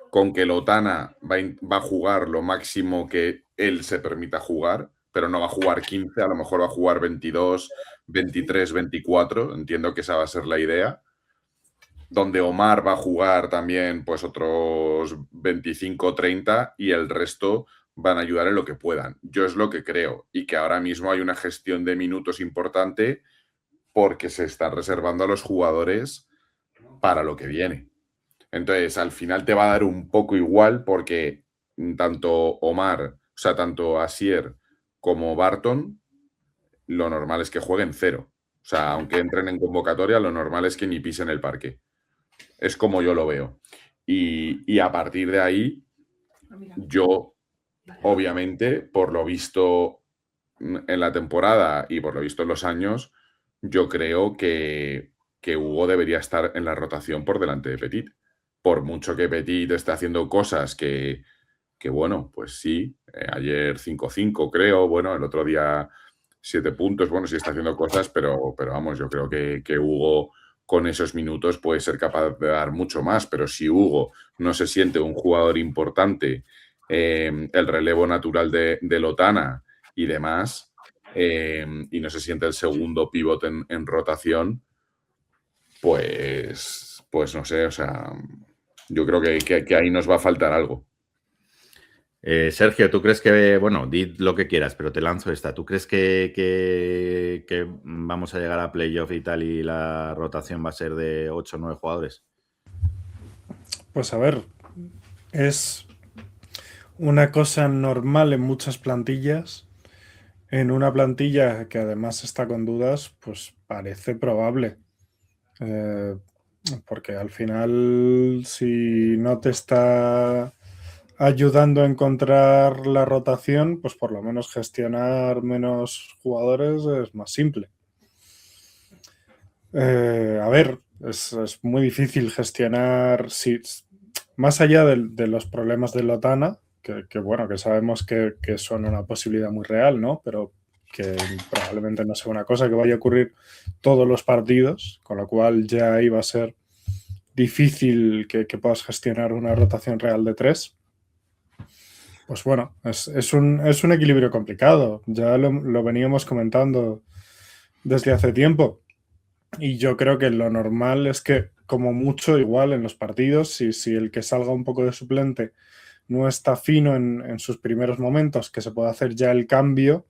con que Lotana va a jugar lo máximo que él se permita jugar, pero no va a jugar 15, a lo mejor va a jugar 22, 23, 24, entiendo que esa va a ser la idea. Donde Omar va a jugar también pues otros 25, 30 y el resto van a ayudar en lo que puedan. Yo es lo que creo. Y que ahora mismo hay una gestión de minutos importante porque se están reservando a los jugadores para lo que viene. Entonces, al final te va a dar un poco igual porque tanto tanto Asier como Barton, lo normal es que jueguen 0. O sea, aunque entren en convocatoria, lo normal es que ni pisen el parque. Es como yo lo veo. Y a partir de ahí, yo, obviamente, por lo visto en la temporada y por lo visto en los años, yo creo que Hugo debería estar en la rotación por delante de Petit. Por mucho que Petit esté haciendo cosas que bueno, pues sí, ayer 5-5 creo, bueno, el otro día 7 puntos, bueno, sí está haciendo cosas, pero vamos, yo creo que Hugo con esos minutos puede ser capaz de dar mucho más, pero si Hugo no se siente un jugador importante, el relevo natural de Lotana y demás, y no se siente el segundo pívot en rotación, pues no sé, o sea, yo creo que ahí nos va a faltar algo. Sergio, ¿tú crees que, bueno, di lo que quieras, pero te lanzo esta? ¿Tú crees que vamos a llegar a playoff y tal y la rotación va a ser de 8 o 9 jugadores? Pues a ver, es una cosa normal en muchas plantillas. En una plantilla que además está con dudas, pues parece probable. Porque al final, si no te está ayudando a encontrar la rotación, pues por lo menos gestionar menos jugadores es más simple. A ver, es muy difícil gestionar, más allá de los problemas de Lotana, que bueno, que sabemos que son una posibilidad muy real, ¿no? Pero que probablemente no sea una cosa que vaya a ocurrir todos los partidos, con lo cual ya ahí va a ser difícil que puedas gestionar una rotación real de 3. Pues bueno, es un equilibrio complicado. Ya lo veníamos comentando desde hace tiempo. Y yo creo que lo normal es que, como mucho, igual en los partidos, si el que salga un poco de suplente no está fino en sus primeros momentos, que se pueda hacer ya el cambio,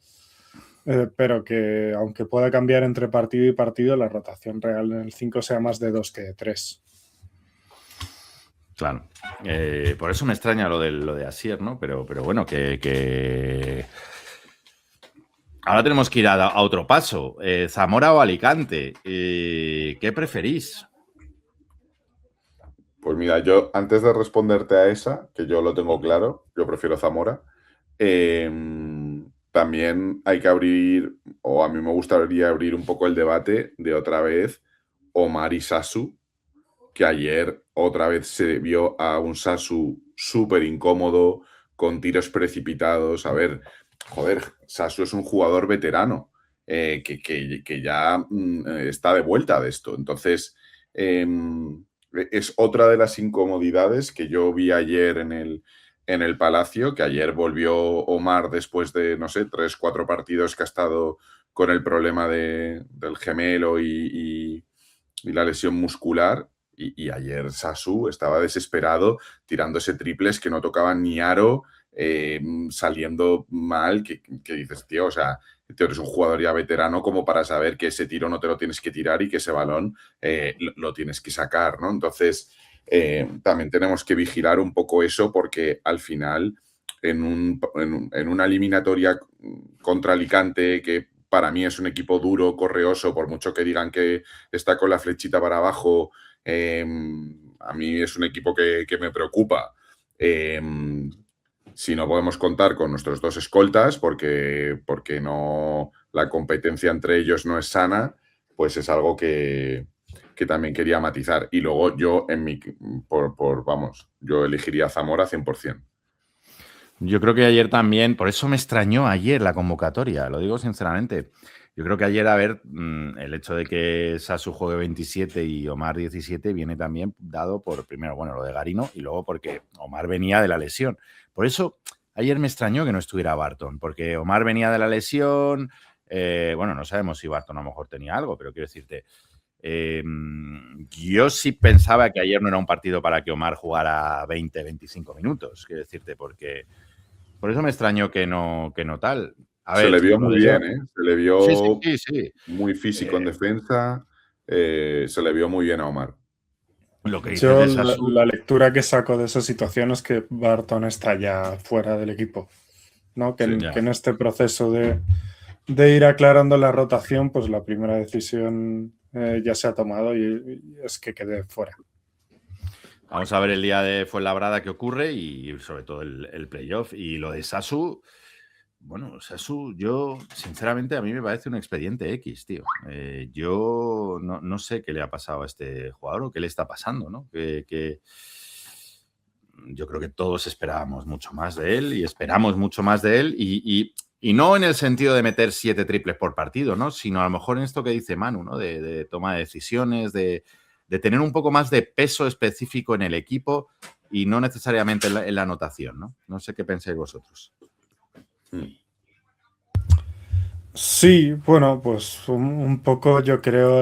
pero que aunque pueda cambiar entre partido y partido, la rotación real en el 5 sea más de 2 que de 3. Claro. Por eso me extraña lo de Asier, ¿no? Pero bueno, que... Ahora tenemos que ir a otro paso. ¿Zamora o Alicante? ¿Qué preferís? Pues mira, yo antes de responderte a esa, que yo lo tengo claro, yo prefiero Zamora, también hay que abrir, o a mí me gustaría abrir un poco el debate de otra vez Omar y Sasu, que ayer otra vez se vio a un Sasu súper incómodo, con tiros precipitados. A ver, joder, Sasu es un jugador veterano que ya está de vuelta de esto. Entonces, es otra de las incomodidades que yo vi ayer en el Palacio, que ayer volvió Omar después de, no sé, 3-4 partidos que ha estado con el problema del gemelo y la lesión muscular. Y ayer Sasu estaba desesperado, tirándose triples que no tocaban ni aro, saliendo mal, que dices, tío, o sea, tú eres un jugador ya veterano como para saber que ese tiro no te lo tienes que tirar y que ese balón lo tienes que sacar, ¿no? Entonces, también tenemos que vigilar un poco eso porque al final, en una eliminatoria contra Alicante, que para mí es un equipo duro, correoso, por mucho que digan que está con la flechita para abajo, a mí es un equipo que me preocupa. Si no podemos contar con nuestros dos escoltas porque no, la competencia entre ellos no es sana, pues es algo que también quería matizar. Y luego yo, yo elegiría Zamora 100%. Yo creo que ayer también, por eso me extrañó ayer la convocatoria, lo digo sinceramente. Yo creo que ayer, a ver, el hecho de que Sasu juegue 27 y Omar 17 viene también dado por, primero, bueno, lo de Garino y luego porque Omar venía de la lesión. Por eso ayer me extrañó que no estuviera Barton, porque Omar venía de la lesión, bueno, no sabemos si Barton a lo mejor tenía algo, pero quiero decirte, yo sí pensaba que ayer no era un partido para que Omar jugara 20-25 minutos, quiero decirte, porque Por eso me extrañó que no tal. A Se ver, le vio lo muy de bien, John. ¿eh? Se le Sí, vio sí, sí. muy físico en defensa. Se le vio muy bien a Omar. Lo que dices Yo de Sasu. la lectura que saco de esa situación es que Barton está ya fuera del equipo, ¿no? Sí. Ya. Que en este proceso de ir aclarando la rotación, pues la primera decisión ya se ha tomado y es que quede fuera. Vamos a ver el día de Fuenlabrada qué ocurre y sobre todo el playoff. Y lo de Sasu, bueno, Sasu, yo sinceramente a mí me parece un expediente X, tío. Yo no sé qué le ha pasado a este jugador o qué le está pasando, ¿no? Que yo creo que todos esperábamos mucho más de él y esperamos mucho más de él y no en el sentido de meter 7 triples por partido, ¿no? Sino a lo mejor en esto que dice Manu, ¿no? De toma de decisiones, de tener un poco más de peso específico en el equipo y no necesariamente en la anotación, ¿no? No sé qué pensáis vosotros. Sí, bueno, pues un poco yo creo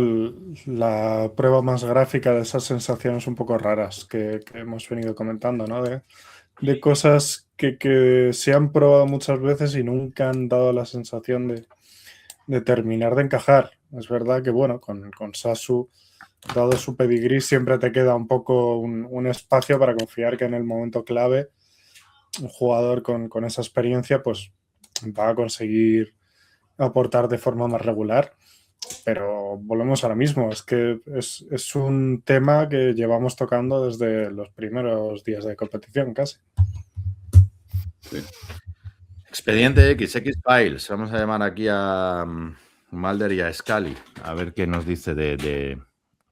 la prueba más gráfica de esas sensaciones un poco raras que hemos venido comentando, ¿no? De cosas que se han probado muchas veces y nunca han dado la sensación de terminar de encajar. Es verdad que, bueno, con Sasu, dado su pedigrí, siempre te queda un poco un espacio para confiar que en el momento clave un jugador con esa experiencia pues va a conseguir aportar de forma más regular. Pero volvemos a lo mismo, es que es un tema que llevamos tocando desde los primeros días de competición casi. Sí. Expediente X-Files. Vamos a llamar aquí a Mulder y a Scully a ver qué nos dice de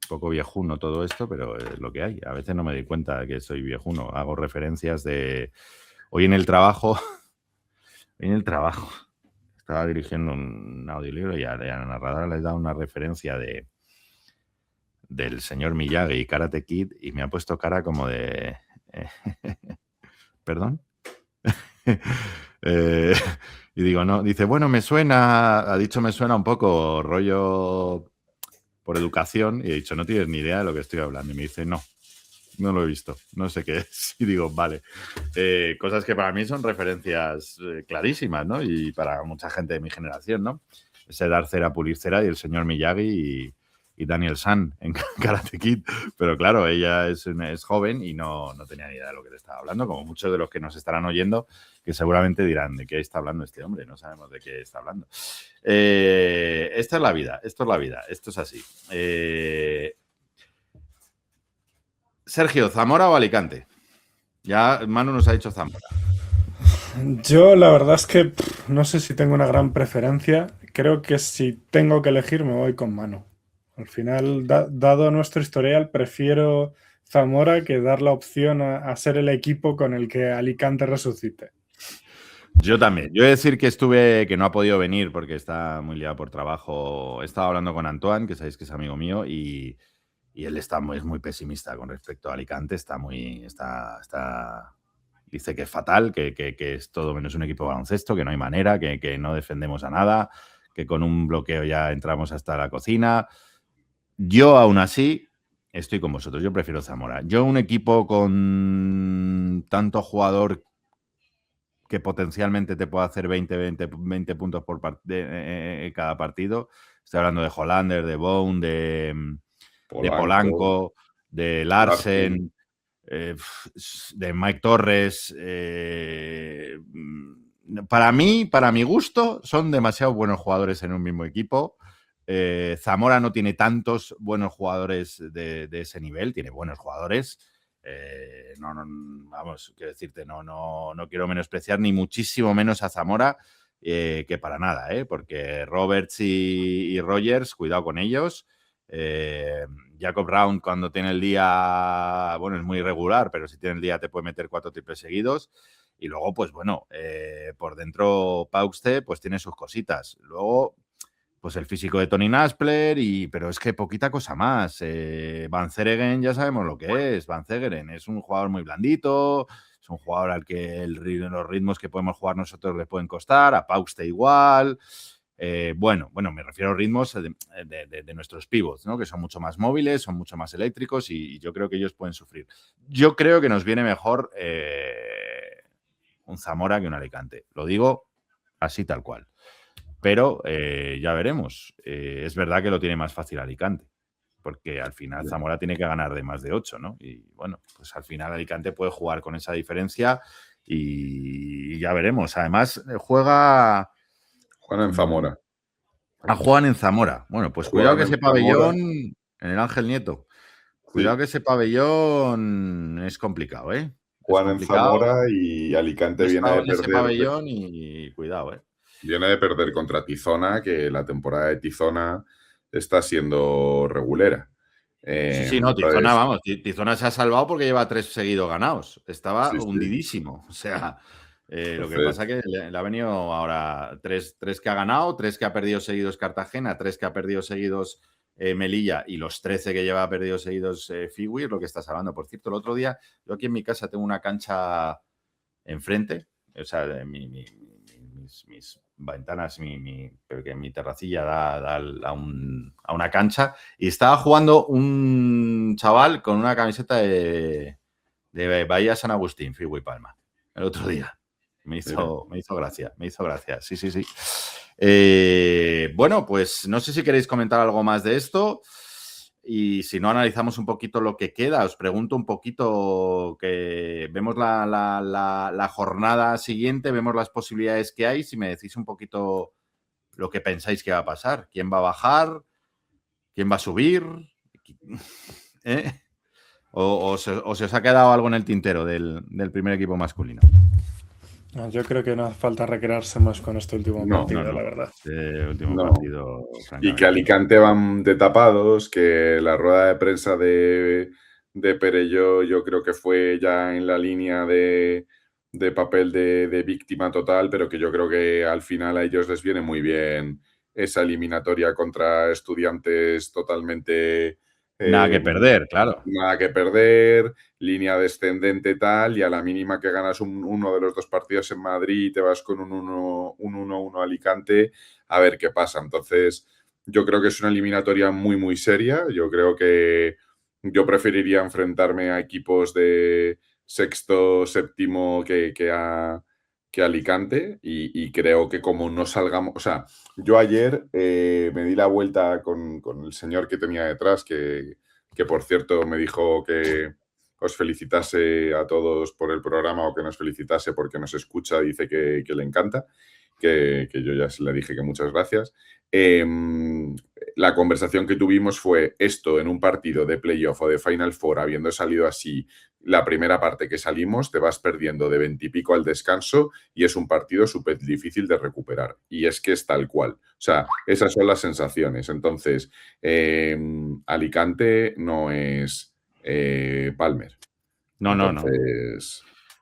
poco viejuno todo esto, pero es lo que hay. A veces no me doy cuenta de que soy viejuno. Hago referencias de... Hoy en el trabajo estaba dirigiendo un audiolibro y a la narradora le he dado una referencia del señor Miyagi y Karate Kid y me ha puesto cara como de... ¿Perdón? Y digo, no, dice, bueno, me suena un poco rollo por educación. Y he dicho, no tienes ni idea de lo que estoy hablando. Y me dice, no lo he visto, no sé qué es. Y digo, vale. Cosas que para mí son referencias clarísimas, ¿no? Y para mucha gente de mi generación, ¿no? Ese dar cera, pulir cera y el señor Miyagi y Daniel San en Karate Kid. Pero claro, ella es joven y no tenía ni idea de lo que le estaba hablando, como muchos de los que nos estarán oyendo, que seguramente dirán, ¿de qué está hablando este hombre? No sabemos de qué está hablando. Esta es la vida, esto es así. Sergio, ¿Zamora o Alicante? Ya Manu nos ha dicho Zamora. Yo la verdad es que no sé si tengo una gran preferencia. Creo que si tengo que elegir me voy con Manu. Al final, dado nuestro historial, prefiero Zamora que dar la opción a ser el equipo con el que Alicante resucite. Yo también. Yo he de decir que no ha podido venir porque está muy liado por trabajo. He estado hablando con Antoine, que sabéis que es amigo mío, y él es muy pesimista con respecto a Alicante. Dice que es fatal, que es todo menos un equipo de baloncesto, que no hay manera, que no defendemos a nada, que con un bloqueo ya entramos hasta la cocina. Yo, aún así, estoy con vosotros. Yo prefiero Zamora. Yo, un equipo con tanto jugador que potencialmente te puede hacer 20 puntos por cada partido. Estoy hablando de Hollander, de Bone, de Polanco, de Larsen, de Mike Torres. Para mi gusto, son demasiado buenos jugadores en un mismo equipo. Zamora no tiene tantos buenos jugadores de ese nivel, tiene buenos jugadores. Vamos, quiero decirte, no quiero menospreciar ni muchísimo menos a Zamora, que para nada, porque Roberts y Rogers, cuidado con ellos. Jacob Brown, cuando tiene el día, bueno, es muy irregular, pero si tiene el día te puede meter 4 triples seguidos. Y luego, pues bueno, por dentro Pauste, pues tiene sus cositas. Luego, pues el físico de Tony Naspler, pero es que poquita cosa más. Van Zegeren ya sabemos lo que es. Van Zegeren es un jugador muy blandito, es un jugador al que los ritmos que podemos jugar nosotros le pueden costar, a Pauste igual. Bueno, me refiero a ritmos de nuestros pivots, ¿no? Que son mucho más móviles, son mucho más eléctricos y yo creo que ellos pueden sufrir. Yo creo que nos viene mejor un Zamora que un Alicante. Lo digo así tal cual. Pero ya veremos. Es verdad que lo tiene más fácil Alicante, porque al final Zamora tiene que ganar de más de 8, ¿no? Y bueno, pues al final Alicante puede jugar con esa diferencia y ya veremos. Además, juegan en Zamora. Juegan en Zamora. Bueno, pues cuidado que ese pabellón, en el Ángel Nieto, cuidado que ese pabellón es complicado, ¿eh? Juegan en Zamora y Alicante viene de perder. Ese pabellón y cuidado, ¿eh? Viene de perder contra Tizona, que la temporada de Tizona está siendo regulera. Sí, no, Tizona, vamos, Tizona se ha salvado porque lleva 3 seguidos ganados. Estaba hundidísimo. O sea, lo que pasa es que le ha venido ahora 3 que ha ganado, 3 que ha perdido seguidos Cartagena, 3 que ha perdido seguidos Melilla y los 13 que lleva perdidos seguidos Figui, es lo que estás hablando. Por cierto, el otro día, yo aquí en mi casa tengo una cancha enfrente, o sea, mis ventanas, porque mi terracilla da a una cancha y estaba jugando un chaval con una camiseta de Bahía San Agustín, Figui Palma, el otro día. Me hizo gracia. Sí. Bueno, pues no sé si queréis comentar algo más de esto y si no, analizamos un poquito lo que queda. Os pregunto un poquito que vemos la jornada siguiente, vemos las posibilidades que hay, si me decís un poquito lo que pensáis que va a pasar. ¿Quién va a bajar? ¿Quién va a subir? ¿O se os ha quedado algo en el tintero del primer equipo masculino? Yo creo que no hace falta recrearse más con este último partido, la verdad. Partido, y que Alicante van de tapados, que la rueda de prensa de Perelló yo creo que fue ya en la línea de papel de víctima total, pero que yo creo que al final a ellos les viene muy bien esa eliminatoria contra Estudiantes totalmente... nada que perder, claro. Nada que perder, línea descendente tal, y a la mínima que ganas uno de los 2 partidos en Madrid y te vas con un 1-1 Alicante, a ver qué pasa. Entonces, yo creo que es una eliminatoria muy, muy seria. Yo creo que yo preferiría enfrentarme a equipos de sexto, séptimo que a Alicante y creo que como no salgamos... O sea, yo ayer me di la vuelta con el señor que tenía detrás, que por cierto me dijo que os felicitase a todos por el programa o que nos felicitase porque nos escucha, dice que le encanta, que yo ya le dije que muchas gracias. La conversación que tuvimos fue esto en un partido de playoff o de Final Four, habiendo salido así la primera parte que salimos, te vas perdiendo de 20 y pico al descanso y es un partido súper difícil de recuperar. Y es que es tal cual. O sea, esas son las sensaciones. Entonces, Alicante no es Palmer. No.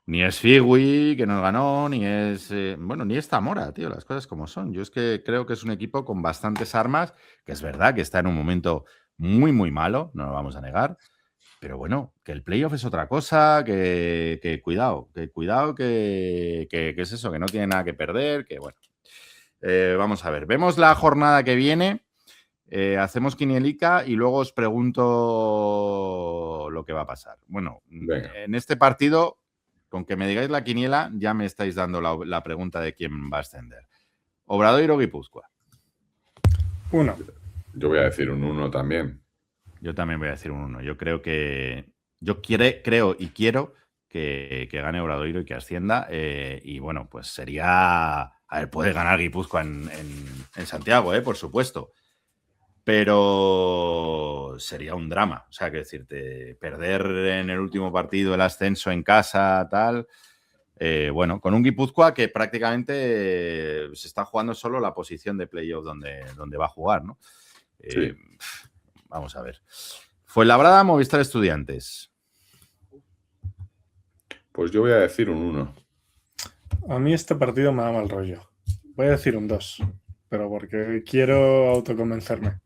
Ni es Figui, que nos ganó, ni es... ni es Zamora, tío, las cosas como son. Yo es que creo que es un equipo con bastantes armas, que es verdad que está en un momento muy, muy malo, no lo vamos a negar, pero bueno, que el playoff es otra cosa, que cuidado, que es eso, que no tiene nada que perder, que bueno. Vamos a ver, vemos la jornada que viene, hacemos quinielica y luego os pregunto lo que va a pasar. Bueno, en este partido... Con que me digáis la quiniela, ya me estáis dando la pregunta de quién va a ascender. ¿Obradoiro o Guipúzcoa? 1. Yo voy a decir un 1 también. Yo también voy a decir un 1. Yo creo que... creo y quiero que gane Obradoiro y que ascienda. Y bueno, pues sería... A ver, puede ganar Guipúzcoa en Santiago, por supuesto. Pero sería un drama. O sea, que decirte, perder en el último partido el ascenso en casa, tal. Bueno, con un Guipúzcoa que prácticamente se está jugando solo la posición de playoff donde va a jugar, ¿no? Sí. Vamos a ver. Fuenlabrada, Movistar Estudiantes. Pues yo voy a decir un 1. A mí este partido me da mal rollo. Voy a decir un 2, pero porque quiero autoconvencerme.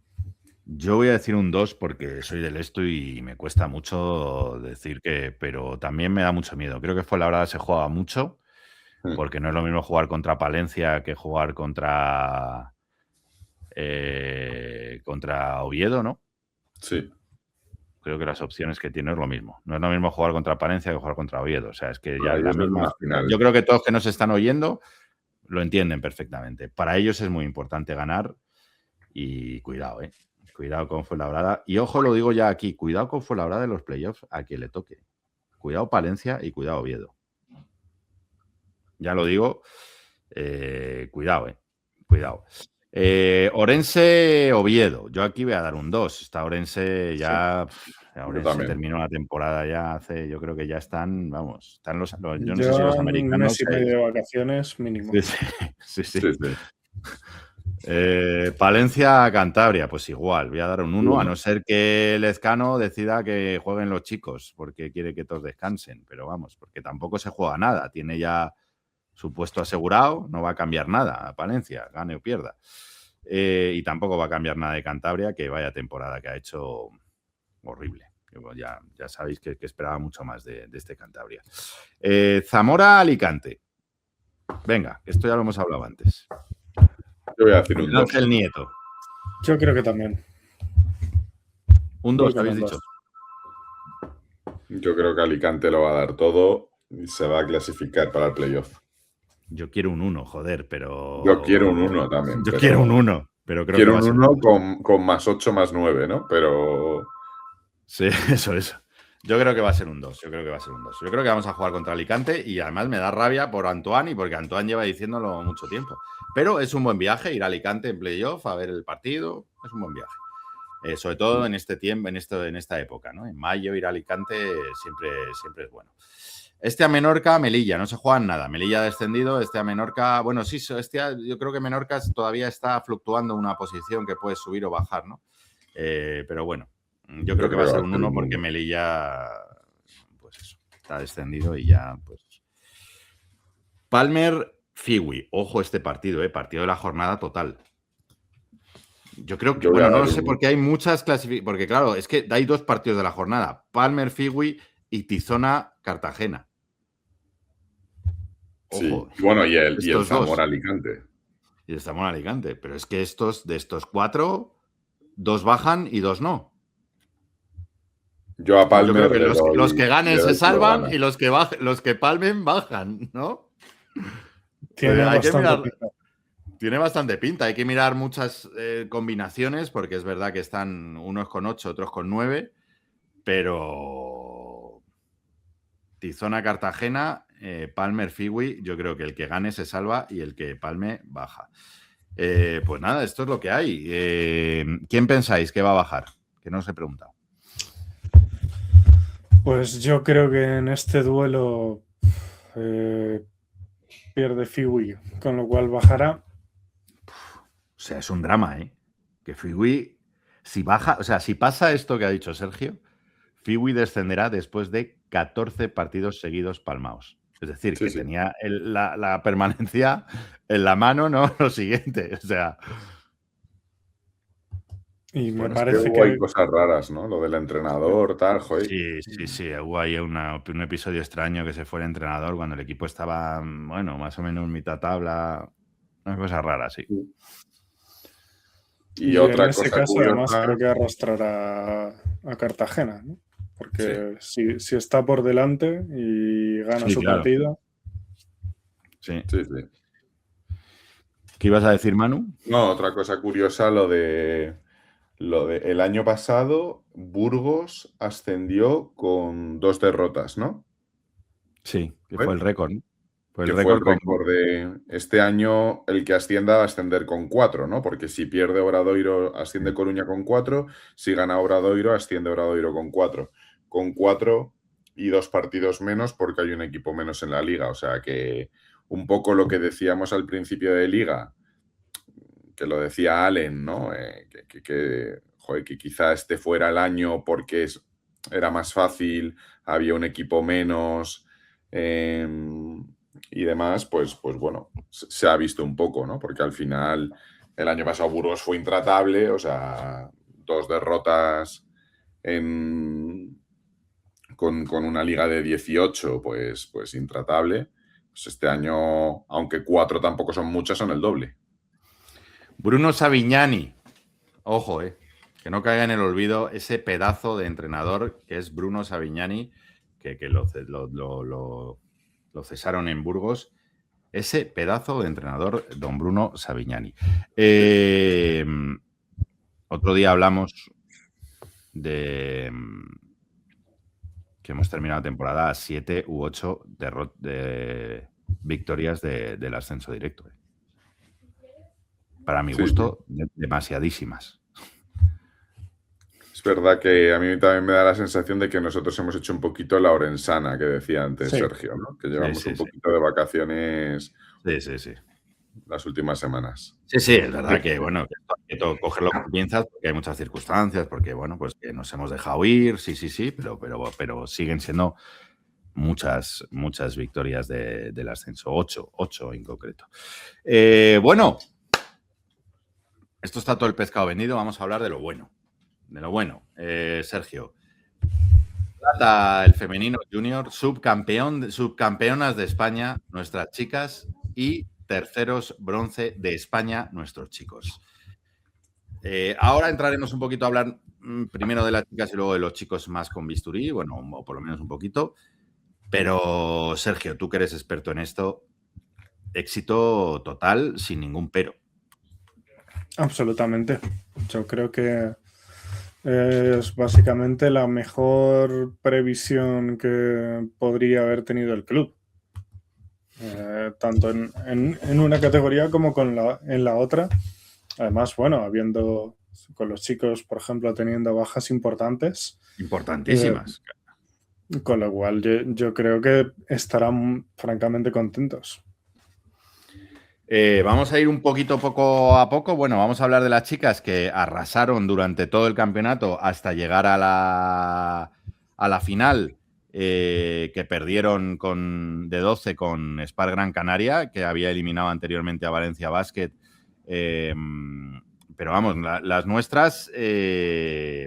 Yo voy a decir un 2 porque soy del esto y me cuesta mucho decir que, pero también me da mucho miedo. Creo que Fuenlabrada se juega mucho, porque no es lo mismo jugar contra Palencia que jugar contra Oviedo, ¿no? Sí. creo que las opciones que tiene es lo mismo. No es lo mismo jugar contra Palencia que jugar contra Oviedo. O sea, es que ya Para la ellos es misma. más final. Yo creo que todos que nos están oyendo lo entienden perfectamente. Para ellos es muy importante ganar y cuidado, ¿eh? Cuidado con Fuenlabrada. Y ojo, lo digo ya aquí, cuidado con Fuenlabrada de los playoffs a quien le toque. Cuidado Palencia y cuidado Oviedo. Ya lo digo, cuidado, cuidado. Orense, Oviedo. Yo aquí voy a dar un 2. Está Orense ya. Orense terminó la temporada ya hace. Yo creo que ya están, vamos, están yo no sé si los americanos. Un mes y medio de vacaciones mínimo. Sí. Palencia, Cantabria, pues igual, voy a dar un 1, a no ser que Lezcano decida que jueguen los chicos porque quiere que todos descansen, pero vamos, porque tampoco se juega nada, tiene ya su puesto asegurado, no va a cambiar nada a Palencia, gane o pierda. Y tampoco va a cambiar nada de Cantabria, que vaya temporada que ha hecho horrible. Ya sabéis que esperaba mucho más de este Cantabria. Zamora-Alicante. Venga, esto ya lo hemos hablado antes. Yo voy a decir un 2. Ángel Nieto. Yo creo que también. Un 2, habéis dicho. Yo creo que Alicante lo va a dar todo y se va a clasificar para el playoff. Yo quiero un 1, joder, pero... Yo quiero un 1 también. Yo quiero un 1, pero creo quiero que un 1 con más 8, más 9, ¿no? Pero... Sí, eso. Yo creo que va a ser un 2. Yo creo que vamos a jugar contra Alicante y además me da rabia por Antoine y porque Antoine lleva diciéndolo mucho tiempo. Pero es un buen viaje ir a Alicante en playoff a ver el partido. Es un buen viaje. Sobre todo en este tiempo, en esta época, ¿no? En mayo ir a Alicante siempre es bueno. A Menorca, Melilla, no se juegan nada. Melilla ha descendido, a Menorca... Bueno, sí, yo creo que Menorca todavía está fluctuando una posición que puede subir o bajar, ¿no? Pero bueno, yo creo que va a ser un 1 porque Melilla, pues eso, está descendido y ya, pues... Palmer, Fiwi. Ojo este partido, partido de la jornada total. Yo creo que, bueno, no lo sé porque hay muchas clasificaciones, porque claro, es que hay 2 partidos de la jornada, Palmer, Fiwi y Tizona, Cartagena. Ojo, sí, bueno, y el Zamora Alicante. Y el Zamora Alicante, pero es que de estos 4, 2 bajan y 2 no. Yo a Palmer. Yo creo que los que ganen se salvan y los que palmen bajan, ¿no? Tiene bastante pinta. Hay que mirar muchas combinaciones porque es verdad que están unos con 8, otros con 9, pero Tizona, Cartagena, Palmer, Fiwi, yo creo que el que gane se salva y el que palme baja. Pues nada, esto es lo que hay. ¿Quién pensáis que va a bajar? Que no os he preguntado. Pues yo creo que en este duelo pierde Fiwi, con lo cual bajará. O sea, es un drama, que Fiwi, si baja, o sea, si pasa esto que ha dicho Sergio, Fiwi descenderá después de 14 partidos seguidos palmaos. Es decir, que tenía la permanencia en la mano, ¿no? Lo siguiente, o sea... Y me bueno, parece que hay cosas raras, ¿no? Lo del entrenador, tal, joder. Sí. Hubo ahí un episodio extraño que se fue el entrenador cuando el equipo estaba, bueno, más o menos mitad tabla. Una cosa rara, sí. Y otra en ese cosa caso, curiosa, además, creo que arrastrará a Cartagena, ¿no? Porque si está por delante y gana su partido. Sí. ¿Qué ibas a decir, Manu? No, otra cosa curiosa, lo de el año pasado, Burgos ascendió con 2 derrotas, ¿no? Sí, que fue el récord, ¿no? Fue el récord de este año, el que ascienda va a ascender con 4, ¿no? Porque si pierde Obradoiro, asciende Coruña con 4, si gana Obradoiro, asciende Obradoiro con 4. Con 4 y 2 partidos menos porque hay un equipo menos en la liga. O sea que un poco lo que decíamos al principio de liga, que lo decía Allen, ¿no? Que quizá este fuera el año porque era más fácil, había un equipo menos y demás, pues bueno, se ha visto un poco, ¿no? Porque al final el año pasado Burgos fue intratable, o sea, 2 derrotas con una liga de 18, pues intratable. Pues este año, aunque 4 tampoco son muchas, son el doble. Bruno Savignani. Ojo, Que no caiga en el olvido ese pedazo de entrenador que es Bruno Savignani, que lo cesaron en Burgos. Ese pedazo de entrenador, don Bruno Savignani. Otro día hablamos de que hemos terminado la temporada a 7 u 8 de victorias del ascenso directo. Para mi gusto, demasiadísimas. Es verdad que a mí también me da la sensación de que nosotros hemos hecho un poquito la orensana que decía antes Sergio, ¿no? Que llevamos un poquito de vacaciones las últimas semanas. Sí, es verdad que, bueno, que todo cogerlo con pinzas porque hay muchas circunstancias, porque, bueno, pues que nos hemos dejado ir, sí, pero siguen siendo muchas victorias del ascenso, 8 en concreto. Bueno, esto está todo el pescado vendido, vamos a hablar de lo bueno. Sergio, Plata el femenino junior, subcampeonas de España, nuestras chicas, y terceros bronce de España, nuestros chicos. Ahora entraremos un poquito a hablar primero de las chicas y luego de los chicos más con bisturí, bueno, o por lo menos un poquito. Pero, Sergio, tú que eres experto en esto, éxito total, sin ningún pero. Absolutamente. Yo creo que es básicamente la mejor previsión que podría haber tenido el club. Tanto en una categoría como en la otra. Además, bueno, habiendo con los chicos, por ejemplo, teniendo bajas importantes. Importantísimas. Con lo cual yo creo que estarán francamente contentos. Vamos a ir un poquito poco a poco. Bueno, vamos a hablar de las chicas que arrasaron durante todo el campeonato hasta llegar a la final, que perdieron de 12 con Spar Gran Canaria, que había eliminado anteriormente a Valencia Basket. Pero vamos, las nuestras,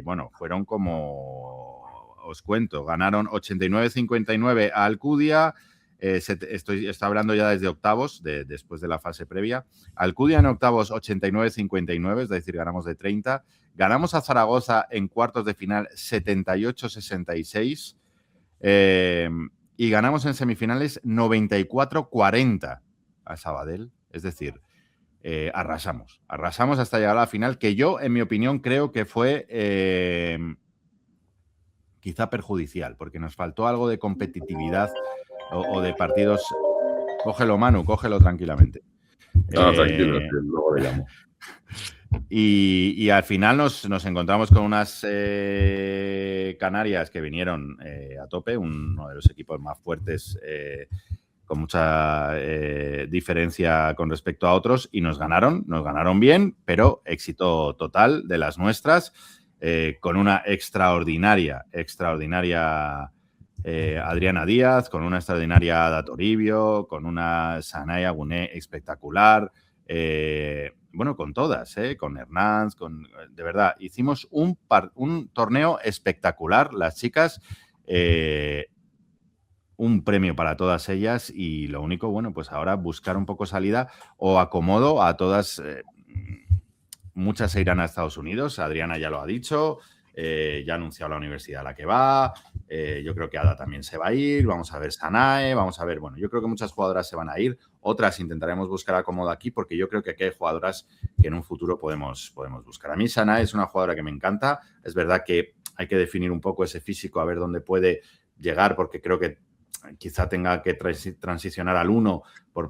bueno, fueron como, os cuento, ganaron 89-59 a Alcudia. Estoy hablando ya desde octavos, después de la fase previa. Alcudia en octavos 89-59, es decir, ganamos de 30. Ganamos a Zaragoza en cuartos de final 78-66. Y ganamos en semifinales 94-40 a Sabadell. Es decir, arrasamos hasta llegar a la final, que yo, en mi opinión, creo que fue quizá perjudicial, porque nos faltó algo de competitividad o de partidos. Cógelo, Manu, cógelo tranquilamente. No, tranquilo, luego le llamo. Y al final nos encontramos con unas Canarias que vinieron a tope, uno de los equipos más fuertes, con mucha diferencia con respecto a otros, y nos ganaron bien, pero éxito total de las nuestras, con una extraordinaria Adriana Díaz, con una extraordinaria Ada Toribio, con una Sanae Aguné espectacular, bueno, con todas, con Hernández, de verdad, hicimos un torneo espectacular, las chicas, un premio para todas ellas, y lo único, bueno, pues ahora buscar un poco salida o acomodo a todas. Muchas se irán a Estados Unidos, Adriana ya lo ha dicho, ya ha anunciado la universidad a la que va, yo creo que Ada también se va a ir, vamos a ver Sanae, vamos a ver, bueno, yo creo que muchas jugadoras se van a ir, otras intentaremos buscar acomodo aquí, porque yo creo que aquí hay jugadoras que en un futuro podemos buscar. A mí Sanae es una jugadora que me encanta, es verdad que hay que definir un poco ese físico, a ver dónde puede llegar, porque creo que quizá tenga que transicionar al 1,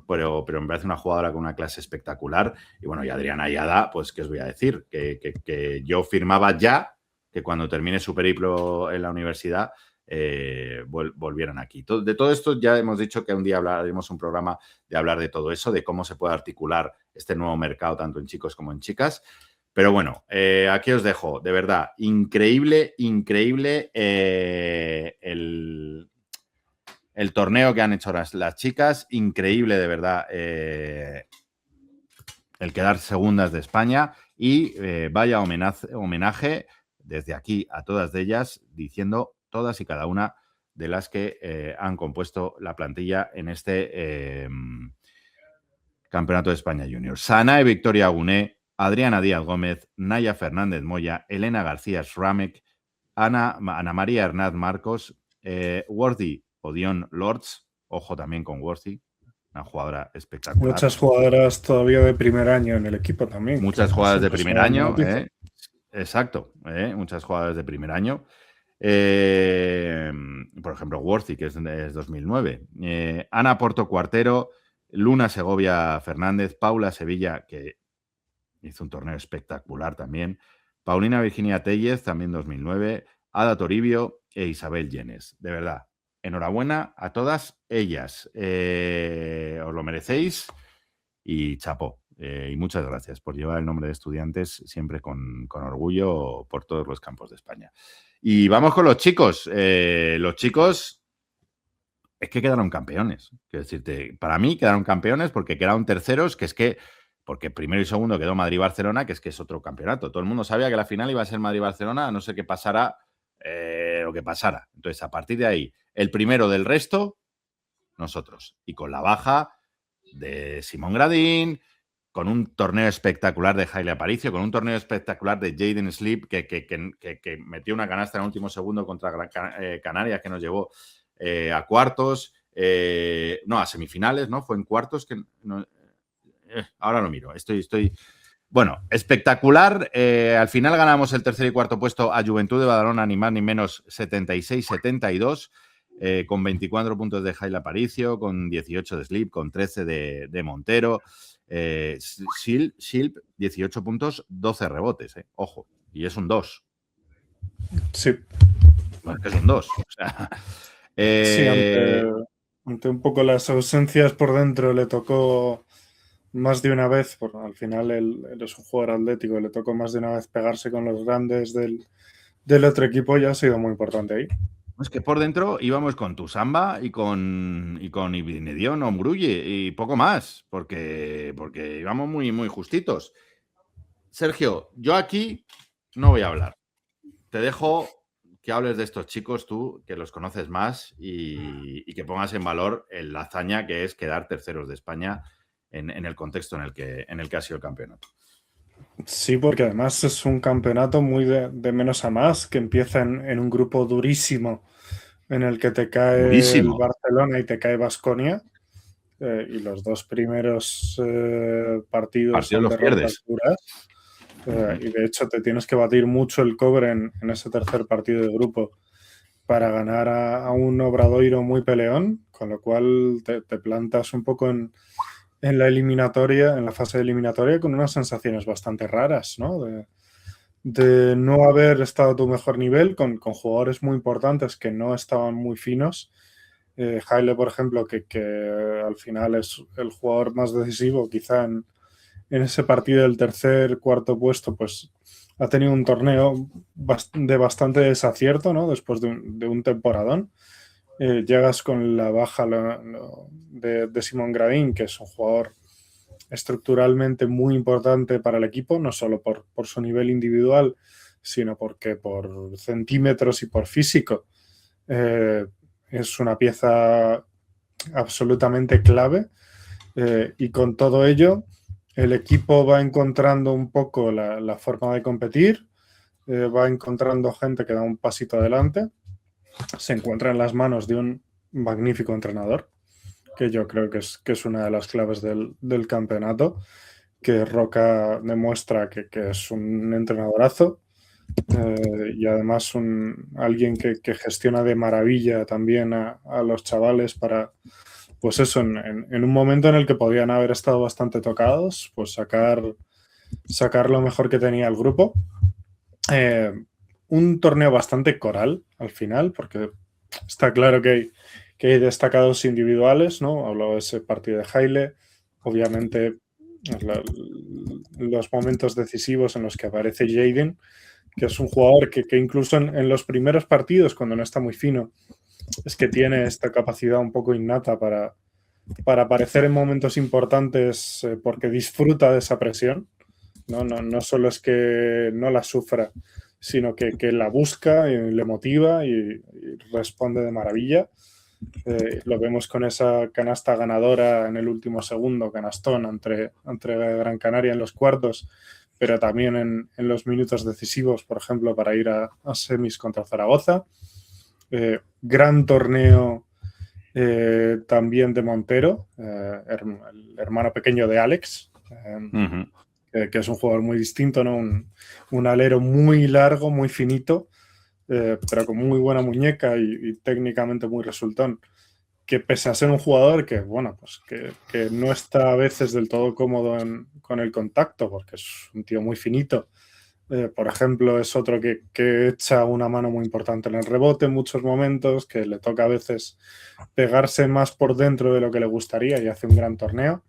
pero me parece una jugadora con una clase espectacular. Y bueno, y Adriana y Ada, pues, ¿qué os voy a decir? Que yo firmaba ya que cuando termine su periplo en la universidad volvieran aquí. De todo esto ya hemos dicho que un día haremos un programa de hablar de todo eso, de cómo se puede articular este nuevo mercado tanto en chicos como en chicas. Pero bueno, aquí os dejo, de verdad, increíble el torneo que han hecho las chicas, increíble de verdad el quedar segundas de España, y vaya homenaje desde aquí a todas de ellas, diciendo todas y cada una de las que han compuesto la plantilla en este Campeonato de España Junior. Sanae Victoria Aguné, Adriana Díaz Gómez, Naya Fernández Moya, Elena García Schramek, Ana María Hernán Marcos, Worthy Odion Lords, ojo también con Worthy, una jugadora espectacular. Muchas jugadoras todavía de primer año en el equipo también. Muchas jugadoras de primer año, exacto, muchas jugadoras de primer año. Por ejemplo, Worthy, que es 2009. Ana Porto Cuartero, Luna Segovia Fernández, Paula Sevilla, que hizo un torneo espectacular también, Paulina Virginia Tellez, también 2009, Ada Toribio e Isabel Llenes. De verdad, enhorabuena a todas ellas. Os lo merecéis y chapó. Y muchas gracias por llevar el nombre de Estudiantes siempre con orgullo por todos los campos de España. Y vamos con los chicos. Los chicos es que quedaron campeones. Quiero decirte, para mí quedaron campeones porque quedaron terceros, porque primero y segundo quedó Madrid-Barcelona, que es otro campeonato. Todo el mundo sabía que la final iba a ser Madrid-Barcelona, a no ser que pasara lo que pasara. Entonces, a partir de ahí, el primero del resto, nosotros. Y con la baja de Simón Gradín, con un torneo espectacular de Haile Aparicio, con un torneo espectacular de Jaden Sleep, que metió una canasta en el último segundo contra Canarias, que nos llevó a cuartos, no, a semifinales, ¿no? Fue en cuartos que... No, ahora lo miro, estoy... Bueno, espectacular. Al final ganamos el tercer y cuarto puesto a Juventud de Badalona, ni más ni menos 76-72, con 24 puntos de Haile Aparicio, con 18 de Sleep, con 13 de Montero. Silp, 18 puntos, 12 rebotes, ojo, y es un 2. Sí. Bueno, es un 2. O sea, sí, ante un poco las ausencias por dentro le tocó más de una vez, porque al final él es un jugador atlético, le tocó más de una vez pegarse con los grandes del otro equipo, y ha sido muy importante ahí. Es que por dentro íbamos con Tusamba y con Ibinedion o Mgruye y poco más, porque íbamos muy, muy justitos. Sergio, yo aquí no voy a hablar. Te dejo que hables de estos chicos tú, que los conoces más y que pongas en valor la hazaña que es quedar terceros de España en el contexto en el que ha sido el campeonato. Sí, porque además es un campeonato muy de menos a más, que empieza en un grupo durísimo en el que te cae Durísimo. el Barcelona y te cae Baskonia, y los dos primeros partidos son los pierdes. Duras, y de hecho te tienes que batir mucho el cobre en ese tercer partido de grupo para ganar a un Obradoiro muy peleón, con lo cual te plantas un poco en la eliminatoria, en la fase eliminatoria, con unas sensaciones bastante raras, ¿no? De no haber estado a tu mejor nivel, con jugadores muy importantes que no estaban muy finos. Haile, por ejemplo, que al final es el jugador más decisivo, quizá en ese partido del tercer, cuarto puesto, pues ha tenido un torneo de bastante desacierto, ¿no? Después de un temporadón. Llegas con la baja de Simón Gradín, que es un jugador estructuralmente muy importante para el equipo, no solo por su nivel individual, sino porque por centímetros y por físico es una pieza absolutamente clave, y con todo ello el equipo va encontrando un poco la forma de competir, va encontrando gente que da un pasito adelante, se encuentra en las manos de un magnífico entrenador, que yo creo que es una de las claves del campeonato, que Roca demuestra que es un entrenadorazo, y además alguien que gestiona de maravilla también a los chavales para, pues eso, en un momento en el que podían haber estado bastante tocados, pues sacar lo mejor que tenía el grupo. Un torneo bastante coral al final, porque está claro que hay destacados individuales, ¿no? Habló de ese partido de Haile, obviamente los momentos decisivos en los que aparece Jaden, que es un jugador que incluso en los primeros partidos, cuando no está muy fino, es que tiene esta capacidad un poco innata para aparecer en momentos importantes, porque disfruta de esa presión, no solo es que no la sufra, sino que la busca y le motiva y responde de maravilla. Lo vemos con esa canasta ganadora en el último segundo, canastón ante Gran Canaria en los cuartos, pero también en los minutos decisivos, por ejemplo, para ir a semis contra Zaragoza. Gran torneo también de Montero, el hermano pequeño de Alex, que es un jugador muy distinto, ¿no? Un alero muy largo, muy finito, pero con muy buena muñeca y técnicamente muy resultón. Que pese a ser un jugador que, bueno, pues que no está a veces del todo cómodo con el contacto, porque es un tío muy finito. Por ejemplo, es otro que echa una mano muy importante en el rebote en muchos momentos, que le toca a veces pegarse más por dentro de lo que le gustaría y hace un gran torneo.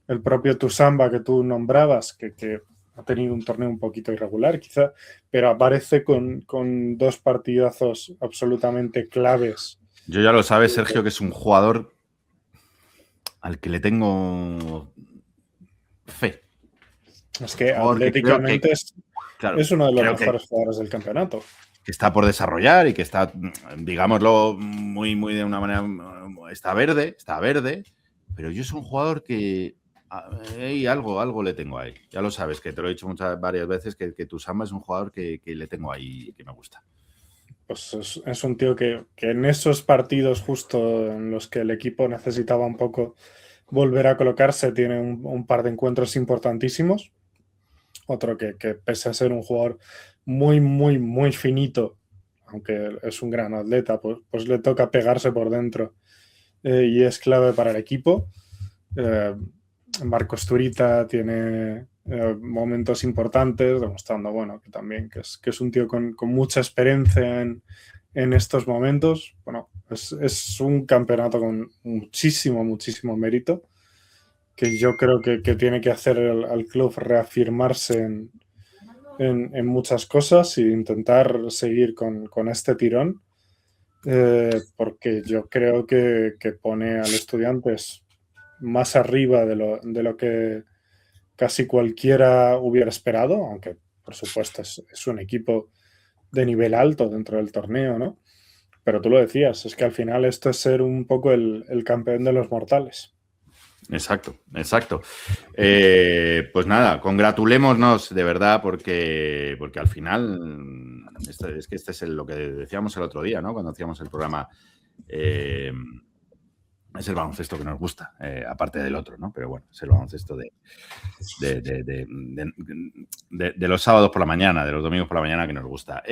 El propio Tusamba que tú nombrabas, que ha tenido un torneo un poquito irregular quizá, pero aparece con 2 partidazos absolutamente claves. Yo ya lo sabes, Sergio, que es un jugador al que le tengo fe. Es que atléticamente claro, es uno de los mejores jugadores del campeonato. Que está por desarrollar y que está, digámoslo, muy de una manera... Está verde, pero yo soy un jugador que... algo le tengo ahí. Ya lo sabes, que te lo he dicho varias veces, que Tusamba es un jugador que le tengo ahí, que me gusta. Pues es un tío que en esos partidos justo en los que el equipo necesitaba un poco volver a colocarse, tiene un par de encuentros importantísimos. Otro que pese a ser un jugador muy, muy, muy finito, aunque es un gran atleta, pues le toca pegarse por dentro y es clave para el equipo. Marcos Zurita tiene momentos importantes, demostrando, bueno, que también que es un tío con mucha experiencia en estos momentos. Bueno, es un campeonato con muchísimo mérito, que yo creo que tiene que hacer al club reafirmarse en muchas cosas e intentar seguir con este tirón, porque yo creo que pone al Estudiantes más arriba de lo que casi cualquiera hubiera esperado, aunque por supuesto es un equipo de nivel alto dentro del torneo, ¿no? Pero tú lo decías, es que al final esto es ser un poco el campeón de los mortales. Exacto. Pues nada, congratulémonos de verdad porque al final este es lo que decíamos el otro día, ¿no? Cuando hacíamos el programa. Es el baloncesto que nos gusta, aparte del otro, ¿no? Pero bueno, es el baloncesto de los sábados por la mañana, de los domingos por la mañana que nos gusta.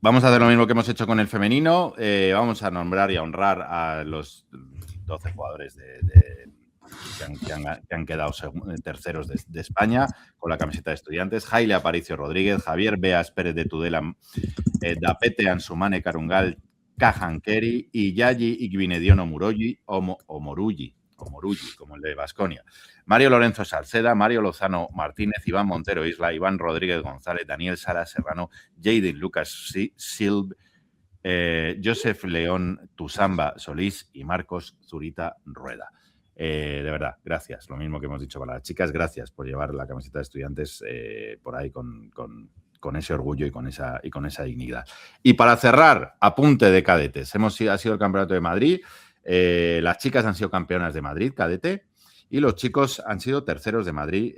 Vamos a hacer lo mismo que hemos hecho con el femenino. Vamos a nombrar y a honrar a los 12 jugadores que han quedado terceros de España con la camiseta de Estudiantes. Jaile Aparicio Rodríguez, Javier Beas Pérez de Tudela, Dapete Ansumane Carungal, Cajan Kerry y Yayi Igvinedion Omoruyi, como el de Baskonia. Mario Lorenzo Salceda, Mario Lozano Martínez, Iván Montero Isla, Iván Rodríguez González, Daniel Sara Serrano, Jaden Lucas Silv, Joseph León Tusamba Solís y Marcos Zurita Rueda. De verdad, gracias. Lo mismo que hemos dicho para las chicas, gracias por llevar la camiseta de Estudiantes por ahí con ese orgullo y con esa dignidad. Y para cerrar, apunte de cadetes. Ha sido el Campeonato de Madrid. Las chicas han sido campeonas de Madrid, cadete, y los chicos han sido terceros de Madrid.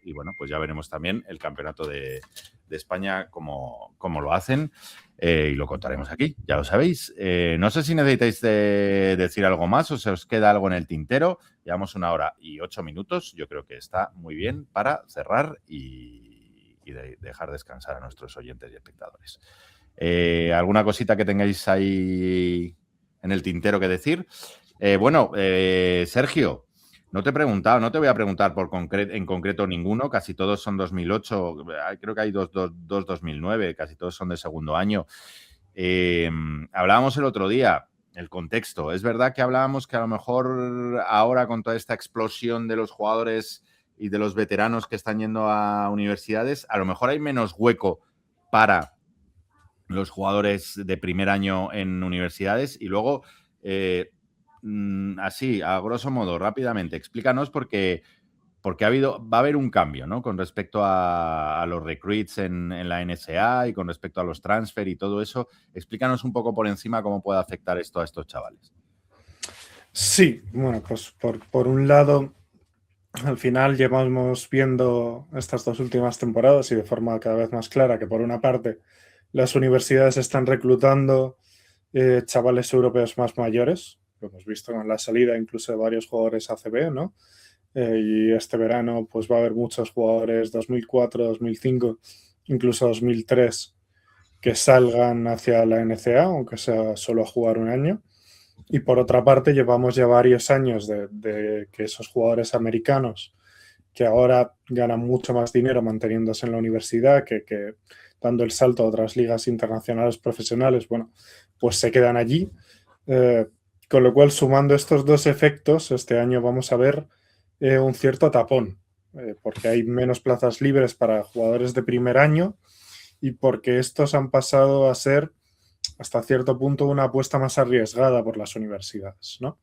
Y bueno, pues ya veremos también el Campeonato de España cómo lo hacen. Y lo contaremos aquí, ya lo sabéis. No sé si necesitáis decir algo más o se os queda algo en el tintero. Llevamos 1 hora y 8 minutos. Yo creo que está muy bien para cerrar y dejar descansar a nuestros oyentes y espectadores. ¿Alguna cosita que tengáis ahí en el tintero que decir? Sergio, no te he preguntado, no te voy a preguntar en concreto ninguno, casi todos son 2008, creo que hay dos 2009, casi todos son de segundo año. Hablábamos el otro día, el contexto. Es verdad que hablábamos que a lo mejor ahora con toda esta explosión de los jugadores y de los veteranos que están yendo a universidades, a lo mejor hay menos hueco para los jugadores de primer año en universidades. Y luego, así, a grosso modo, rápidamente, explícanos porque va a haber un cambio, ¿no? Con respecto a los recruits en la NSA y con respecto a los transfer y todo eso. Explícanos un poco por encima cómo puede afectar esto a estos chavales. Sí, bueno, pues por un lado, al final llevamos viendo estas 2 últimas temporadas y de forma cada vez más clara que, por una parte, las universidades están reclutando chavales europeos más mayores. Lo hemos visto con la salida incluso de varios jugadores ACB, ¿no? Y este verano pues va a haber muchos jugadores 2004, 2005, incluso 2003 que salgan hacia la NCAA, aunque sea solo a jugar un año. Y por otra parte, llevamos ya varios años de que esos jugadores americanos, que ahora ganan mucho más dinero manteniéndose en la universidad que dando el salto a otras ligas internacionales profesionales, bueno, pues se quedan allí. Con lo cual, sumando estos 2 efectos, este año vamos a ver un cierto tapón, porque hay menos plazas libres para jugadores de primer año y porque estos han pasado a ser hasta cierto punto una apuesta más arriesgada por las universidades, ¿no?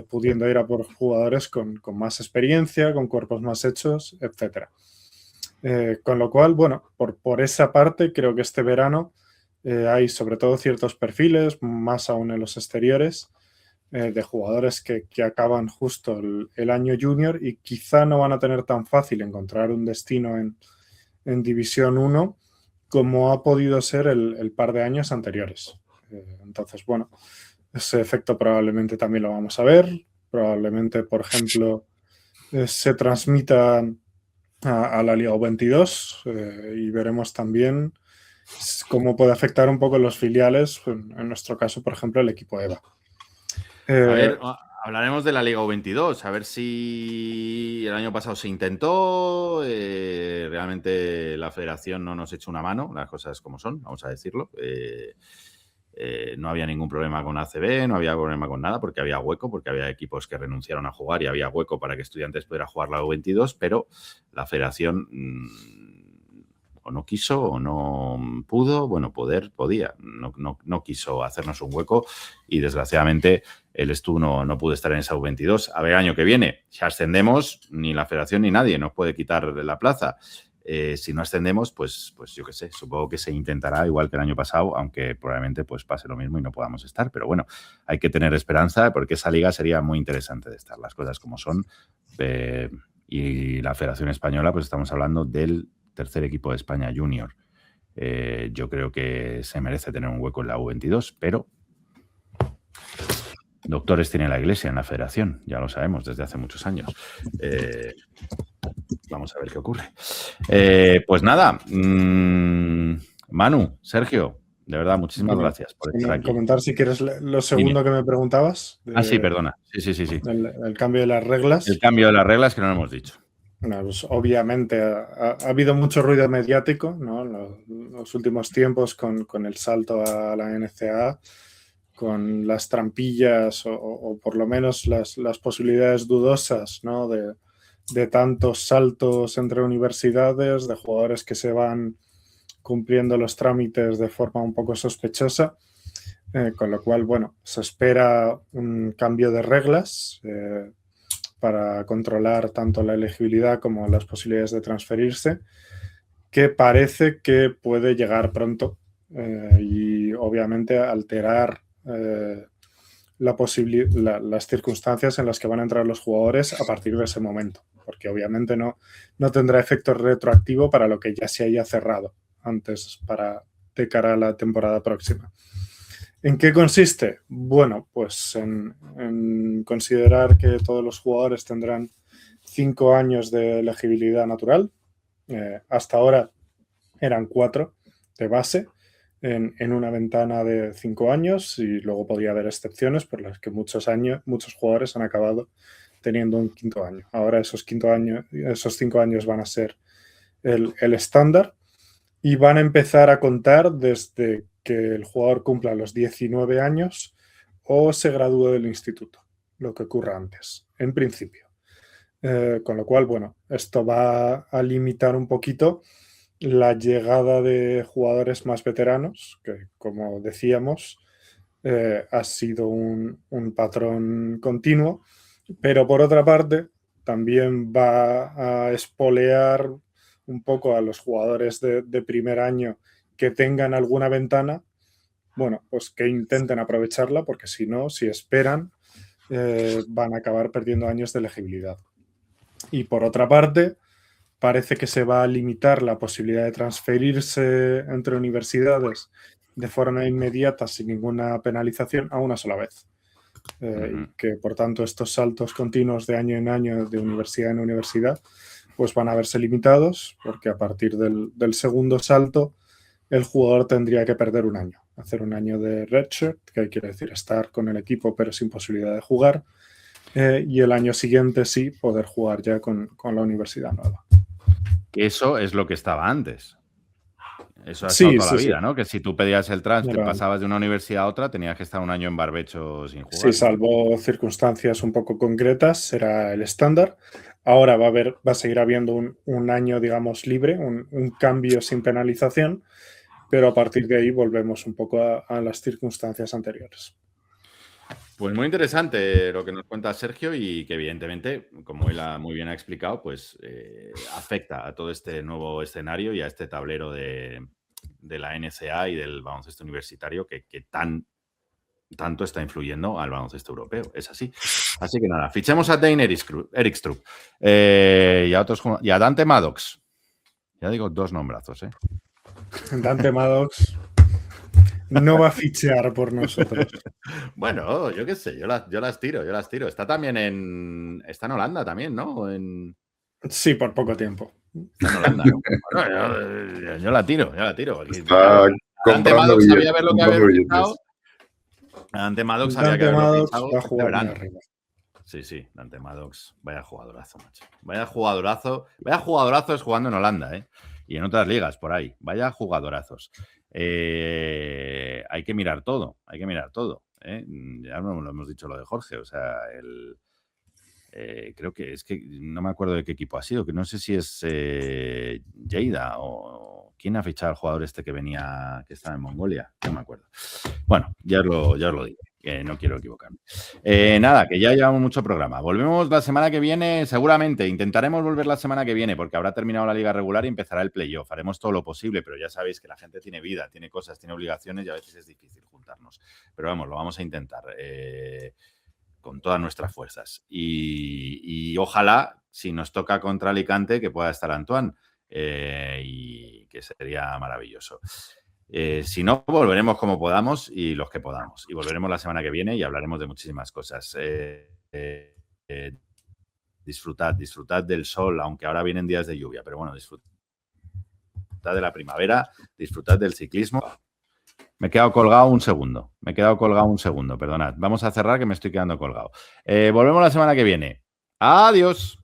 Pudiendo ir a por jugadores con más experiencia, con cuerpos más hechos, etc. Con lo cual, bueno, por esa parte creo que este verano hay sobre todo ciertos perfiles, más aún en los exteriores, de jugadores que acaban justo el año junior y quizá no van a tener tan fácil encontrar un destino en División 1 como ha podido ser el par de años anteriores. Entonces, bueno, ese efecto probablemente también lo vamos a ver. Probablemente, por ejemplo, se transmita a la Liga U22 y veremos también cómo puede afectar un poco los filiales, en nuestro caso, por ejemplo, el equipo EVA. A ver, hablaremos de la Liga U22, a ver si el año pasado se intentó, realmente la federación no nos echó una mano, las cosas como son, vamos a decirlo. No había ningún problema con ACB, no había problema con nada, porque había hueco, porque había equipos que renunciaron a jugar y había hueco para que Estudiantes pudiera jugar la U22, pero la federación o no quiso o no pudo, bueno, podía, no quiso hacernos un hueco y desgraciadamente el Estu no pudo estar en esa U22. A ver, el año que viene, si ascendemos, ni la federación ni nadie nos puede quitar la plaza. Si no ascendemos, pues yo qué sé, supongo que se intentará igual que el año pasado, aunque probablemente pues pase lo mismo y no podamos estar. Pero bueno, hay que tener esperanza porque esa liga sería muy interesante de estar, las cosas como son. Y la Federación Española, pues estamos hablando del tercer equipo de España Junior. Yo creo que se merece tener un hueco en la U22, pero doctores tiene la Iglesia en la Federación, ya lo sabemos desde hace muchos años. Vamos a ver qué ocurre. Pues nada, Manu, Sergio, de verdad, muchísimas gracias por estar aquí. Comentar si quieres lo segundo que me preguntabas. Sí, perdona. Sí. El cambio de las reglas. El cambio de las reglas que no lo hemos dicho. Bueno, pues obviamente ha habido mucho ruido mediático, ¿no? En los últimos tiempos con el salto a la NCAA, con las trampillas o por lo menos las posibilidades dudosas, ¿no? de tantos saltos entre universidades, de jugadores que se van cumpliendo los trámites de forma un poco sospechosa, con lo cual, bueno, se espera un cambio de reglas para controlar tanto la elegibilidad como las posibilidades de transferirse, que parece que puede llegar pronto y obviamente alterar las circunstancias en las que van a entrar los jugadores a partir de ese momento, porque obviamente no tendrá efecto retroactivo para lo que ya se haya cerrado antes de cara a la temporada próxima. ¿En qué consiste? Bueno, pues en considerar que todos los jugadores tendrán 5 años de elegibilidad natural. Hasta ahora eran 4 de base en una ventana de 5 años y luego podría haber excepciones por las que muchos jugadores han acabado teniendo un 5º año. Ahora esos 5 años van a ser el estándar y van a empezar a contar desde que el jugador cumpla los 19 años o se gradúe del instituto, lo que ocurra antes, en principio. Con lo cual, bueno, esto va a limitar un poquito la llegada de jugadores más veteranos, que como decíamos, ha sido un patrón continuo, pero por otra parte también va a espolear un poco a los jugadores de primer año que tengan alguna ventana, bueno, pues que intenten aprovecharla, porque si no, si esperan, van a acabar perdiendo años de elegibilidad. Y por otra parte, parece que se va a limitar la posibilidad de transferirse entre universidades de forma inmediata sin ninguna penalización a una sola vez. Y que por tanto estos saltos continuos de año en año de universidad en universidad pues van a verse limitados, porque a partir del segundo salto el jugador tendría que perder un año, hacer un año de redshirt, que quiere decir estar con el equipo pero sin posibilidad de jugar, y el año siguiente sí poder jugar ya con la universidad nueva. Eso es lo que estaba antes. Eso ha estado toda la vida, ¿no? Que si tú pedías el transfer, pasabas de una universidad a otra, tenías que estar un año en barbecho sin jugar. Sí, salvo circunstancias un poco concretas, será el estándar. Ahora va a seguir habiendo un año, digamos, libre, un cambio sin penalización, pero a partir de ahí volvemos un poco a las circunstancias anteriores. Pues muy interesante lo que nos cuenta Sergio y que evidentemente, como él muy bien ha explicado, pues afecta a todo este nuevo escenario y a este tablero de la NCAA y del baloncesto universitario que tanto está influyendo al baloncesto europeo. Es así. Así que nada, fichemos a Dane Erikstrup y a Dante Maddox. Ya digo 2 nombrazos, ¿eh? Dante Maddox no va a fichear por nosotros. Bueno, yo qué sé, yo las tiro. Está también está en Holanda también, ¿no? Sí, por poco tiempo. Está en Holanda, ¿no? Bueno, yo la tiro. Está Dante Maddox sabía ver lo que había billetes. fichado. Dante Maddox sabía que haberlo fichado va a jugar verano. arriba. Sí, Dante Maddox, vaya jugadorazo, macho. Vaya jugadorazo es jugando en Holanda, ¿eh? Y en otras ligas por ahí. Vaya jugadorazos. Hay que mirar todo, ¿eh? Ya no lo hemos dicho lo de Jorge, o sea, creo que es que no me acuerdo de qué equipo ha sido, que no sé si es Lleida o quién ha fichado al jugador este que estaba en Mongolia, no me acuerdo. Bueno, ya os lo digo. No quiero equivocarme. Nada, que ya llevamos mucho programa. Volvemos la semana que viene, seguramente. Intentaremos volver la semana que viene porque habrá terminado la liga regular y empezará el playoff. Haremos todo lo posible, pero ya sabéis que la gente tiene vida, tiene cosas, tiene obligaciones y a veces es difícil juntarnos. Pero vamos, lo vamos a intentar con todas nuestras fuerzas. Y ojalá, si nos toca contra Alicante, que pueda estar Antoine y que sería maravilloso. Si no, volveremos como podamos y los que podamos. Y volveremos la semana que viene y hablaremos de muchísimas cosas. Disfrutad del sol, aunque ahora vienen días de lluvia, pero bueno, disfrutad de la primavera, disfrutad del ciclismo. Me he quedado colgado un segundo, perdonad. Vamos a cerrar que me estoy quedando colgado. Volvemos la semana que viene. Adiós.